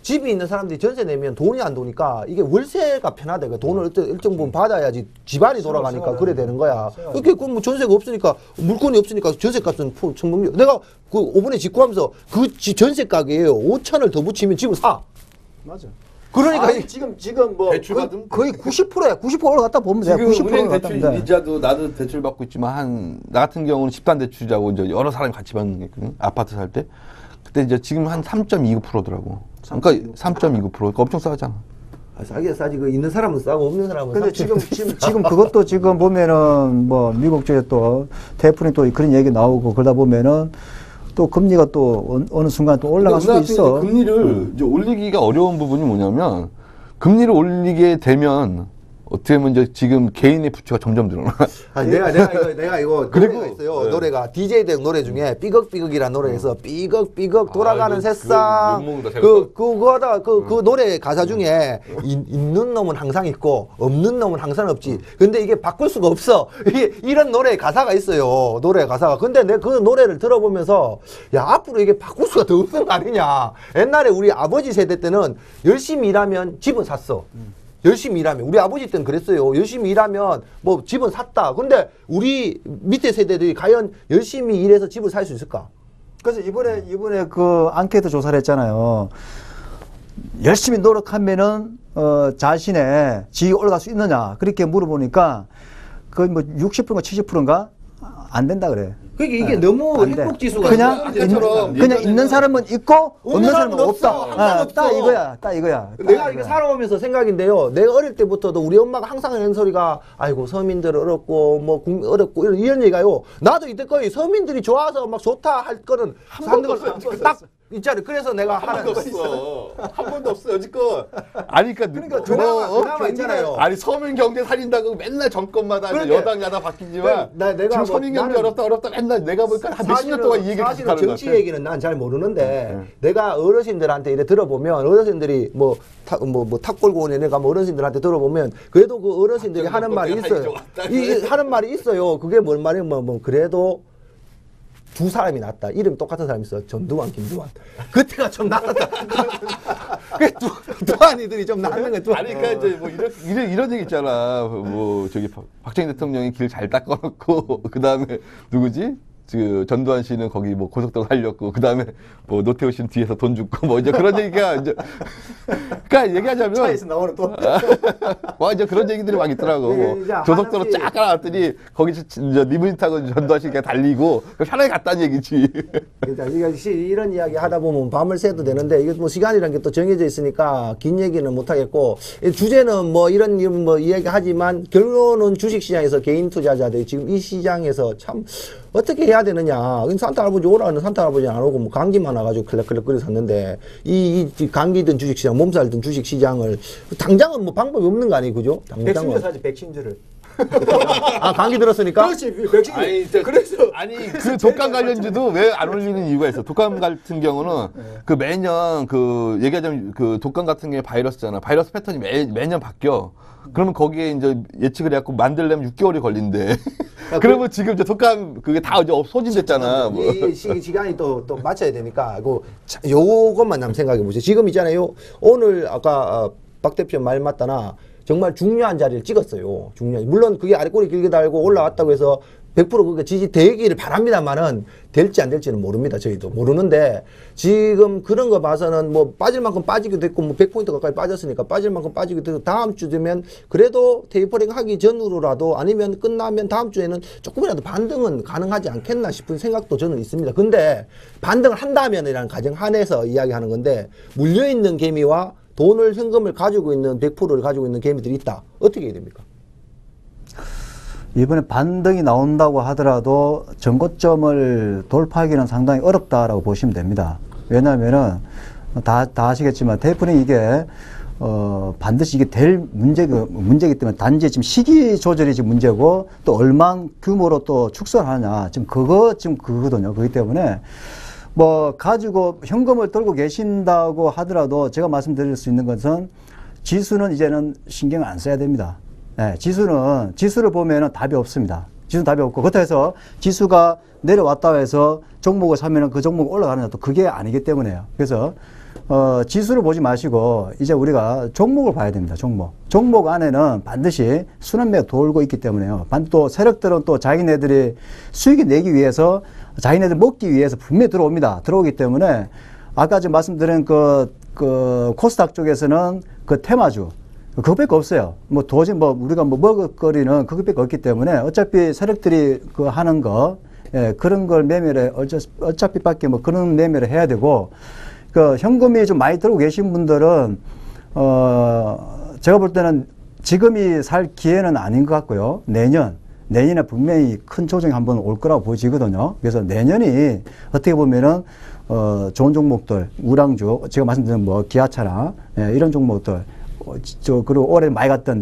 집이 있는 사람들이 전세 내면 돈이 안 도니까 이게 월세가 편하다. 돈을 일정 부분 받아야지 집안이 돌아가니까 그래 되는 거야. 그렇게 뭐 전세가 없으니까 물건이 없으니까 전세값은 천문교. 내가 그 5분에 집 구하면서 그 전세 가격에 5천을 더 붙이면 집을 사. 맞아. 그러니까 지금 뭐 대출 받으면 거의 90%야. 90% 올라갔다 보면 돼. 지금 90% 은행 올라갔다 대출 보면 돼. 이자도 나도 대출 받고 있지만 나 같은 경우는 집단 대출이자고 이제 여러 사람이 같이 받는 게 있거든. 아파트 살 때. 그때 이제 지금 한 3.29%더라고. 그러니까 3.29%. 그러니까 엄청 싸잖아. 싸게 싸지. 그 있는 사람은 싸고 없는 사람은 근데 지금 그것도 지금 보면은 뭐 미국 쪽에 또 대풀이 또 그런 얘기 나오고 그러다 보면은 또 금리가 또 어느 순간 또 올라갈 수도 있어. 금리를 이제 올리기가 어려운 부분이 뭐냐면 금리를 올리게 되면 어떻게 보면 이제 지금 개인의 부채가 점점 늘어나. 아니, 내가 이거 그리고, 노래가 있어요. 네. 노래가 DJ 대 노래 중에 삐걱삐걱이라는 노래에서 삐걱삐걱 돌아가는 그 새싹 욕먹는다, 그거다 그 노래 가사 중에 있는 놈은 항상 있고 없는 놈은 항상 없지. 근데 이게 바꿀 수가 없어. 이게 이런 노래 가사가 있어요. 노래 가사가. 근데 내가 그 노래를 들어보면서 야 앞으로 이게 바꿀 수가 더 없는 거 아니냐. 옛날에 우리 아버지 세대 때는 열심히 일하면 집은 샀어. 열심히 일하면 우리 아버지 때는 그랬어요. 열심히 일하면 뭐 집은 샀다. 근데 우리 밑에 세대들이 과연 열심히 일해서 집을 살 수 있을까? 그래서 이번에 그 앙케이트 조사를 했잖아요. 열심히 노력하면은 자신의 지위가 올라갈 수 있느냐 그렇게 물어보니까 거의 뭐 60%인가 70%인가 안 된다 그래. 그게 이게 너무 안 돼. 행복 지수가 그냥 있는 사람은 있고 없는 사람은 없다. 항상 없어. 딱 이거야. 내가 이게 살아오면서 생각인데요. 내가 어릴 때부터도 우리 엄마가 항상 하는 소리가 아이고 서민들 어렵고 뭐 어렵고 이런 얘기가요. 나도 이때까지 서민들이 좋아서 막 좋다 할 거는 사는 걸딱 있잖아요. 그래서 내가 하는 한 번도 없어 여지껏. 아니 그러니까 그나마 있잖아요. 아니 서민 경제 살린다고 맨날 정권마다 이제 그러니까. 여당 야당 바뀌지만 내가 지금 뭐 서민 경제 어렵다 맨날 내가 보니까 한 몇십 년 동안 이 얘기를 사실은 하는 것 정치 같아. 얘기는 난 잘 모르는데 내가 어르신들한테 이래 들어보면 어르신들이 뭐 탑골고 온 애가 뭐 어르신들한테 들어보면 그래도 그 어르신들이 하는 말이 있어요. 하는 말이 있어요. 그게 뭔 말이면 뭐 그래도 두 사람이 낫다. 이름 똑같은 사람이 있어. 전두환, 김두환. 그때가 좀 낫다. 두환이들이 좀 낫는 거 두. 아니 그러니까 이제 뭐 이런 얘기 있잖아. 뭐 저기 박정희 대통령이 길 잘 닦아놓고 그 다음에 누구지? 그 전두환 씨는 거기 뭐 고속도로 살렸고 그다음에 뭐 노태우 씨는 뒤에서 돈 줬고 뭐 이제 그런 얘기가 이제 그러니까 얘기하자면 차에서 나오는 또 와 이제 그런 얘기들이 막 있더라고. 뭐 이제 고속도로 하나씩- 쫙 깔아놨더니 거기서 리무진 타고 전두환 씨가 달리고 편하게 갔다는 얘기지. 그러니까 이런 이야기 하다 보면 밤을 새도 되는데 이게 뭐 시간이라는 게 또 정해져 있으니까 긴 얘기는 못 하겠고 주제는 뭐 이런 뭐 이야기 하지만 결론은 주식시장에서 개인 투자자들이 지금 이 시장에서 참 어떻게 해야 되느냐. 산타 할아버지 오라는 산타 할아버지 안 오고 뭐 감기만 와가지고 클럭클럭 샀는데 이 감기든 주식시장 몸살든 주식시장을 당장은 뭐 방법이 없는 거 아니에요, 그죠? 백신주 당장은. 사지 백신주를. 아 감기 들었으니까? 그렇지 백신주. 그래서 아니 그 독감 관련주도 왜 안 올리는 이유가 있어. 독감 같은 경우는 그 매년 그 얘기하자면 그 독감 같은 게 바이러스잖아. 바이러스 패턴이 매년 바뀌어. 그러면 거기에 이제 예측을 해갖고 만들려면 6개월이 걸린대. 그러면 지금 이제 독감 그게 다 이제 소진됐잖아. 뭐. 이 시간이 또 맞춰야 되니까 요것만 한번 생각해 보세요. 지금 있잖아요. 오늘 아까 박 대표 말 맞다나 정말 중요한 자리를 찍었어요. 물론 그게 아래 꼬리 길게 달고 올라왔다고 해서 100% 그게 지지되기를 바랍니다만은 될지 안 될지는 모릅니다. 저희도 모르는데 지금 그런 거 봐서는 뭐 빠질 만큼 빠지기도 했고 뭐 100포인트 가까이 빠졌으니까 빠질 만큼 빠지기도 했고 다음 주 되면 그래도 테이퍼링 하기 전으로라도 아니면 끝나면 다음 주에는 조금이라도 반등은 가능하지 않겠나 싶은 생각도 저는 있습니다. 근데 반등을 한다면이라는 가정 한에서 이야기하는 건데 물려있는 개미와 돈을 현금을 가지고 있는 100%를 가지고 있는 개미들이 있다. 어떻게 해야 됩니까? 이번에 반등이 나온다고 하더라도 전고점을 돌파하기는 상당히 어렵다라고 보시면 됩니다. 왜냐하면은 다 아시겠지만 테이퍼링 이게 반드시 이게 될 문제이기 때문에 단지 지금 시기 조절이 지금 문제고 또 얼마 규모로 또 축소하냐 지금 그거거든요. 그렇기 때문에 뭐 가지고 현금을 들고 계신다고 하더라도 제가 말씀드릴 수 있는 것은 지수는 이제는 신경을 안 써야 됩니다. 네, 지수를 보면은 답이 없습니다. 지수는 답이 없고, 그렇다고 해서 지수가 내려왔다 해서 종목을 사면은 그 종목 올라가느냐 또 그게 아니기 때문에요. 그래서, 지수를 보지 마시고, 이제 우리가 종목을 봐야 됩니다. 종목 안에는 반드시 순환매가 돌고 있기 때문에요. 또 세력들은 또 자기네들이 수익을 내기 위해서, 자기네들 먹기 위해서 분명히 들어오기 때문에, 아까 지금 말씀드린 그 코스닥 쪽에서는 그 테마주, 그것밖에 없어요. 뭐 도저히 우리가 먹을거리는 그것밖에 없기 때문에 어차피 세력들이 그 하는 거, 예, 그런 걸 매매를 어차피 밖에 그런 매매를 해야 되고, 그 현금이 좀 많이 들고 계신 분들은, 제가 볼 때는 지금이 살 기회는 아닌 것 같고요. 내년에 분명히 큰 조정이 한번 올 거라고 보여지거든요. 그래서 내년이 어떻게 보면은, 좋은 종목들, 우량주, 제가 말씀드린 기아차나, 예, 이런 종목들, 그리고 올해 많이 갔던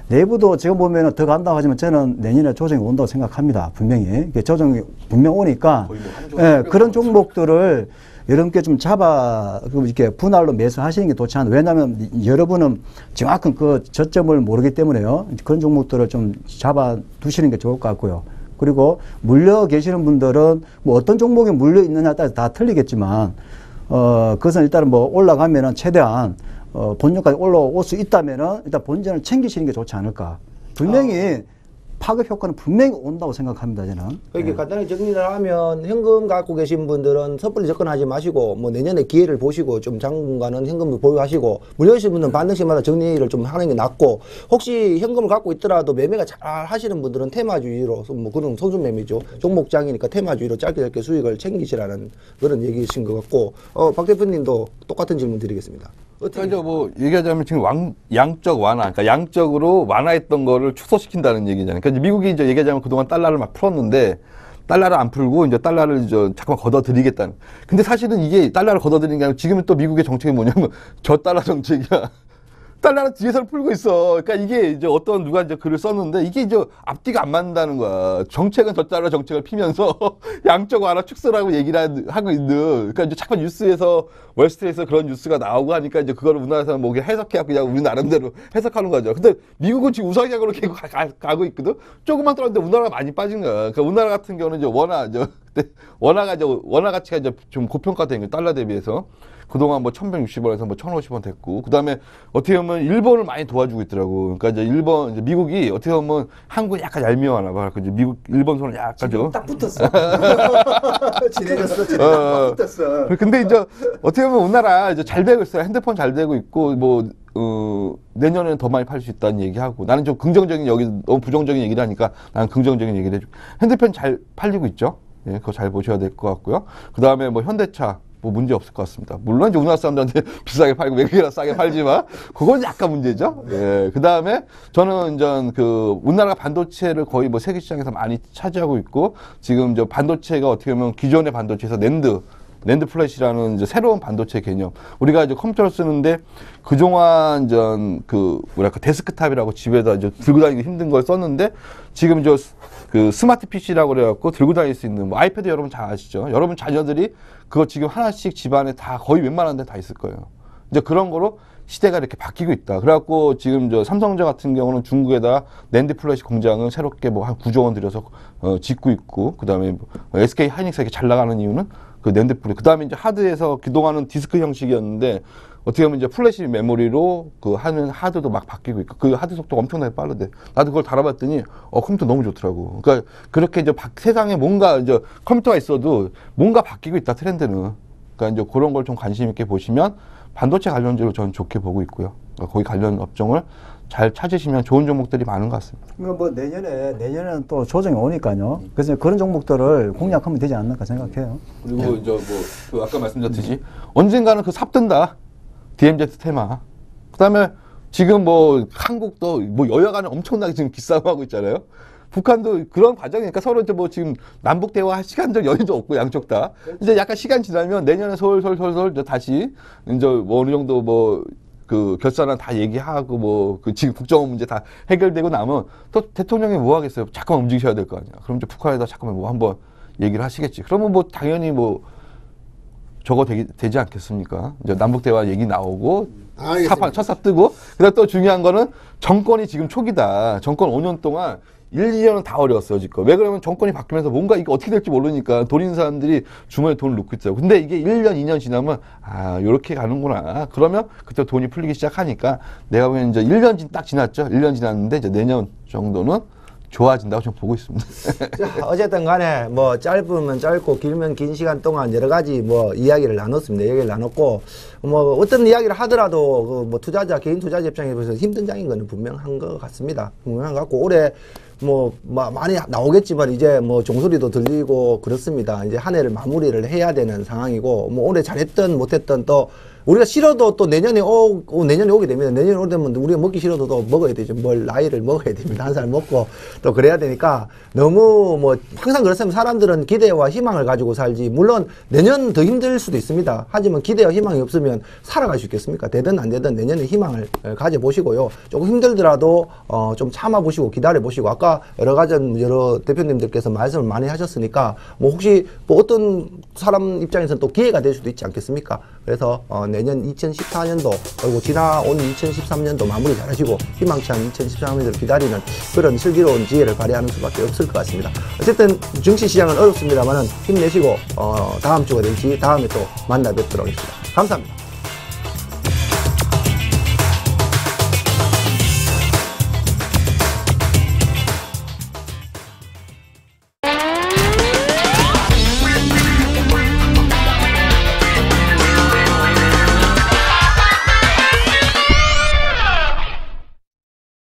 네이버도 지금 보면은 더 간다고 하지만 저는 내년에 조정이 온다고 생각합니다. 분명히. 조정이 분명 오니까, 예, 그런 종목들을 여러분께 좀 이렇게 분할로 매수하시는 게 좋지 않나. 왜냐하면 여러분은 정확한 그 저점을 모르기 때문에요. 그런 종목들을 좀 잡아 두시는 게 좋을 것 같고요. 그리고 물려 계시는 분들은 어떤 종목에 물려 있느냐에 따라서 다 틀리겠지만, 그것은 일단은 올라가면은 최대한 본전까지 올라올 수 있다면은 일단 본전을 챙기시는 게 좋지 않을까. 분명히 파급 효과는 분명히 온다고 생각합니다, 저는. 이렇게 간단하게 정리를 하면 현금 갖고 계신 분들은 섣불리 접근하지 마시고 내년에 기회를 보시고 좀 당분간은 현금을 보유하시고 물려주신 분들은 반등씩마다 정리를 좀 하는 게 낫고 혹시 현금을 갖고 있더라도 매매가 잘 하시는 분들은 테마주의로 그런 손순매매죠. 종목장이니까 테마주의로 짧게 수익을 챙기시라는 그런 얘기이신 것 같고 박 대표님도 똑같은 질문 드리겠습니다. 그러니까 얘기하자면 지금 양적 완화, 그러니까 양적으로 완화했던 거를 축소시킨다는 얘기잖아요. 그러니까 미국이 이제 얘기하자면 그동안 달러를 막 풀었는데 달러를 안 풀고 이제 달러를 잠깐만 걷어들이겠다는. 근데 사실은 이게 달러를 걷어들이는 게 아니고 지금은 또 미국의 정책이 뭐냐면 저달러 정책이야. 달러는 뒤에서 풀고 있어. 그러니까 이게 이제 누가 글을 썼는데 이게 이제 앞뒤가 안 맞는다는 거야. 정책은 저달러 정책을 피면서 양적 완화 축소라고 얘기를 하고 있는. 그러니까 이제 자꾸 뉴스에서 월스트리트에서 그런 뉴스가 나오고 하니까 이제 그거를 우리나라에서는 해석해갖고 그냥 우리 나름대로 해석하는 거죠. 근데 미국은 지금 우상향으로 계속 가고 있거든. 조금만 떨어졌는데 우리나라가 많이 빠진 거야. 그러니까 우리나라 같은 경우는 이제 워낙 근데 원화 가치가 이제 좀 고평가된 게 달러 대비해서 그동안 뭐 1160원에서 뭐 1050원 됐고, 그 다음에 어떻게 보면 일본을 많이 도와주고 있더라고. 그러니까 이제 이제 미국이 어떻게 보면 한국이 약간 얄미워하나 봐. 그래서 일본 손을 약간 좀. 딱 붙었어. 진해졌어. 딱 붙었어. 근데 이제 어떻게 보면 우리나라 이제 잘 되고 있어요. 핸드폰 잘 되고 있고, 뭐, 내년에는 더 많이 팔 수 있다는 얘기하고, 나는 좀 긍정적인 너무 부정적인 얘기를 하니까 나는 긍정적인 얘기를 해줘. 핸드폰 잘 팔리고 있죠. 예, 그거 잘 보셔야 될 것 같고요. 그 다음에 뭐 현대차. 뭐 문제 없을 것 같습니다. 물론 이제 우리나라 사람들한테 비싸게 팔고 외국이라 싸게 팔지만 그건 약간 문제죠. 예. 그 다음에 저는 이제 우리나라 반도체를 거의 뭐 세계 시장에서 많이 차지하고 있고, 지금 저 반도체가 어떻게 보면 기존의 반도체에서 낸드 플래시라는 이제 새로운 반도체 개념. 우리가 이제 컴퓨터를 쓰는데 그동안 뭐랄까 데스크탑이라고 집에다 이제 들고 다니기 힘든 걸 썼는데, 지금 이제 스마트 PC라고 그래갖고 들고 다닐 수 있는 뭐 아이패드 여러분 잘 아시죠? 여러분 자녀들이 그거 지금 하나씩 집안에 다 거의 웬만한 데 다 있을 거예요. 이제 그런 거로 시대가 이렇게 바뀌고 있다. 그래갖고 지금 저 삼성전자 같은 경우는 중국에다 낸드 플래시 공장을 새롭게 뭐 한 9조 원 들여서 짓고 있고, 그 다음에 SK 하이닉스가 이렇게 잘 나가는 이유는 그 낸드 플래시. 그 다음에 이제 하드에서 그동안은 디스크 형식이었는데 어떻게 보면 이제 플래시 메모리로 하는 하드도 막 바뀌고 있고, 그 하드 속도가 엄청나게 빠르대. 나도 그걸 달아봤더니 컴퓨터 너무 좋더라고. 그러니까 그렇게 이제 세상에 뭔가 이제 컴퓨터가 있어도 뭔가 바뀌고 있다, 트렌드는. 그러니까 이제 그런 걸 좀 관심 있게 보시면 반도체 관련주로 저는 좋게 보고 있고요. 그러니까 거기 관련 업종을 잘 찾으시면 좋은 종목들이 많은 것 같습니다. 그러니까 뭐 내년에는 또 조정이 오니까요. 그래서 그런 종목들을 공략하면 되지 않을까 생각해요. 그리고 이제 뭐 아까 말씀드렸듯이 언젠가는 삽 뜬다. DMZ 테마. 그다음에 지금 뭐 한국도 뭐 여야간에 엄청나게 지금 기싸움하고 있잖아요. 북한도 그런 과정이니까 서로 이제 뭐 지금 남북 대화 시간적 여유도 없고 양쪽 다. 이제 약간 시간 지나면 내년에 솔솔 이제 다시 이제 뭐 어느 정도 뭐 결산안 다 얘기하고 뭐 지금 국정원 문제 다 해결되고 나면 또 대통령이 뭐 하겠어요? 잠깐만 움직이셔야 될 거 아니야. 그럼 이제 북한에다 잠깐만 뭐 한번 얘기를 하시겠지. 그러면 뭐 당연히 뭐 저거 되지 않겠습니까? 이제 남북 대화 얘기 나오고 첫삽 뜨고, 그다음 또 중요한 거는 정권이 지금 초기다. 정권 5년 동안 1, 2년은 다 어려웠어요, 지금. 왜 그러면 정권이 바뀌면서 뭔가 이게 어떻게 될지 모르니까 돈 있는 사람들이 주머니에 돈을 넣고 있어요. 근데 이게 1년, 2년 지나면 요렇게 가는구나. 그러면 그때 돈이 풀리기 시작하니까 내가 보기엔 이제 1년 딱 지났죠. 1년 지났는데 이제 내년 정도는 좋아진다고 좀 보고 있습니다. 자, 어쨌든 간에 뭐 짧으면 짧고 길면 긴 시간 동안 여러 가지 뭐 이야기를 나눴습니다. 얘기를 나눴고, 뭐 어떤 이야기를 하더라도 뭐 개인 투자자 입장에서 힘든 장인 거는 분명한 것 같습니다. 분명한 것 같고, 올해 뭐 많이 나오겠지만 이제 뭐 종소리도 들리고 그렇습니다. 이제 한 해를 마무리를 해야 되는 상황이고, 뭐 올해 잘했든 못했든 또 우리가 싫어도 또 내년에 오게 됩니다. 내년에 오게 되면 우리가 먹기 싫어도 또 먹어야 되죠. 나이를 먹어야 됩니다. 한 살 먹고 또 그래야 되니까 너무 뭐 항상 그렇습니다. 사람들은 기대와 희망을 가지고 살지, 물론 내년 더 힘들 수도 있습니다. 하지만 기대와 희망이 없으면 살아갈 수 있겠습니까? 되든 안 되든 내년에 희망을 가져보시고요. 조금 힘들더라도 좀 참아보시고 기다려보시고, 아까 여러 대표님들께서 말씀을 많이 하셨으니까 뭐 혹시 뭐 어떤 사람 입장에서는 또 기회가 될 수도 있지 않겠습니까? 그래서 내년 2014년도 그리고 지나온 2013년도 마무리 잘하시고 희망찬 2013년도를 기다리는 그런 슬기로운 지혜를 발휘하는 수밖에 없을 것 같습니다. 어쨌든 증시 시장은 어렵습니다만은 힘내시고 다음 주가 될지 다음에 또 만나 뵙도록 하겠습니다. 감사합니다.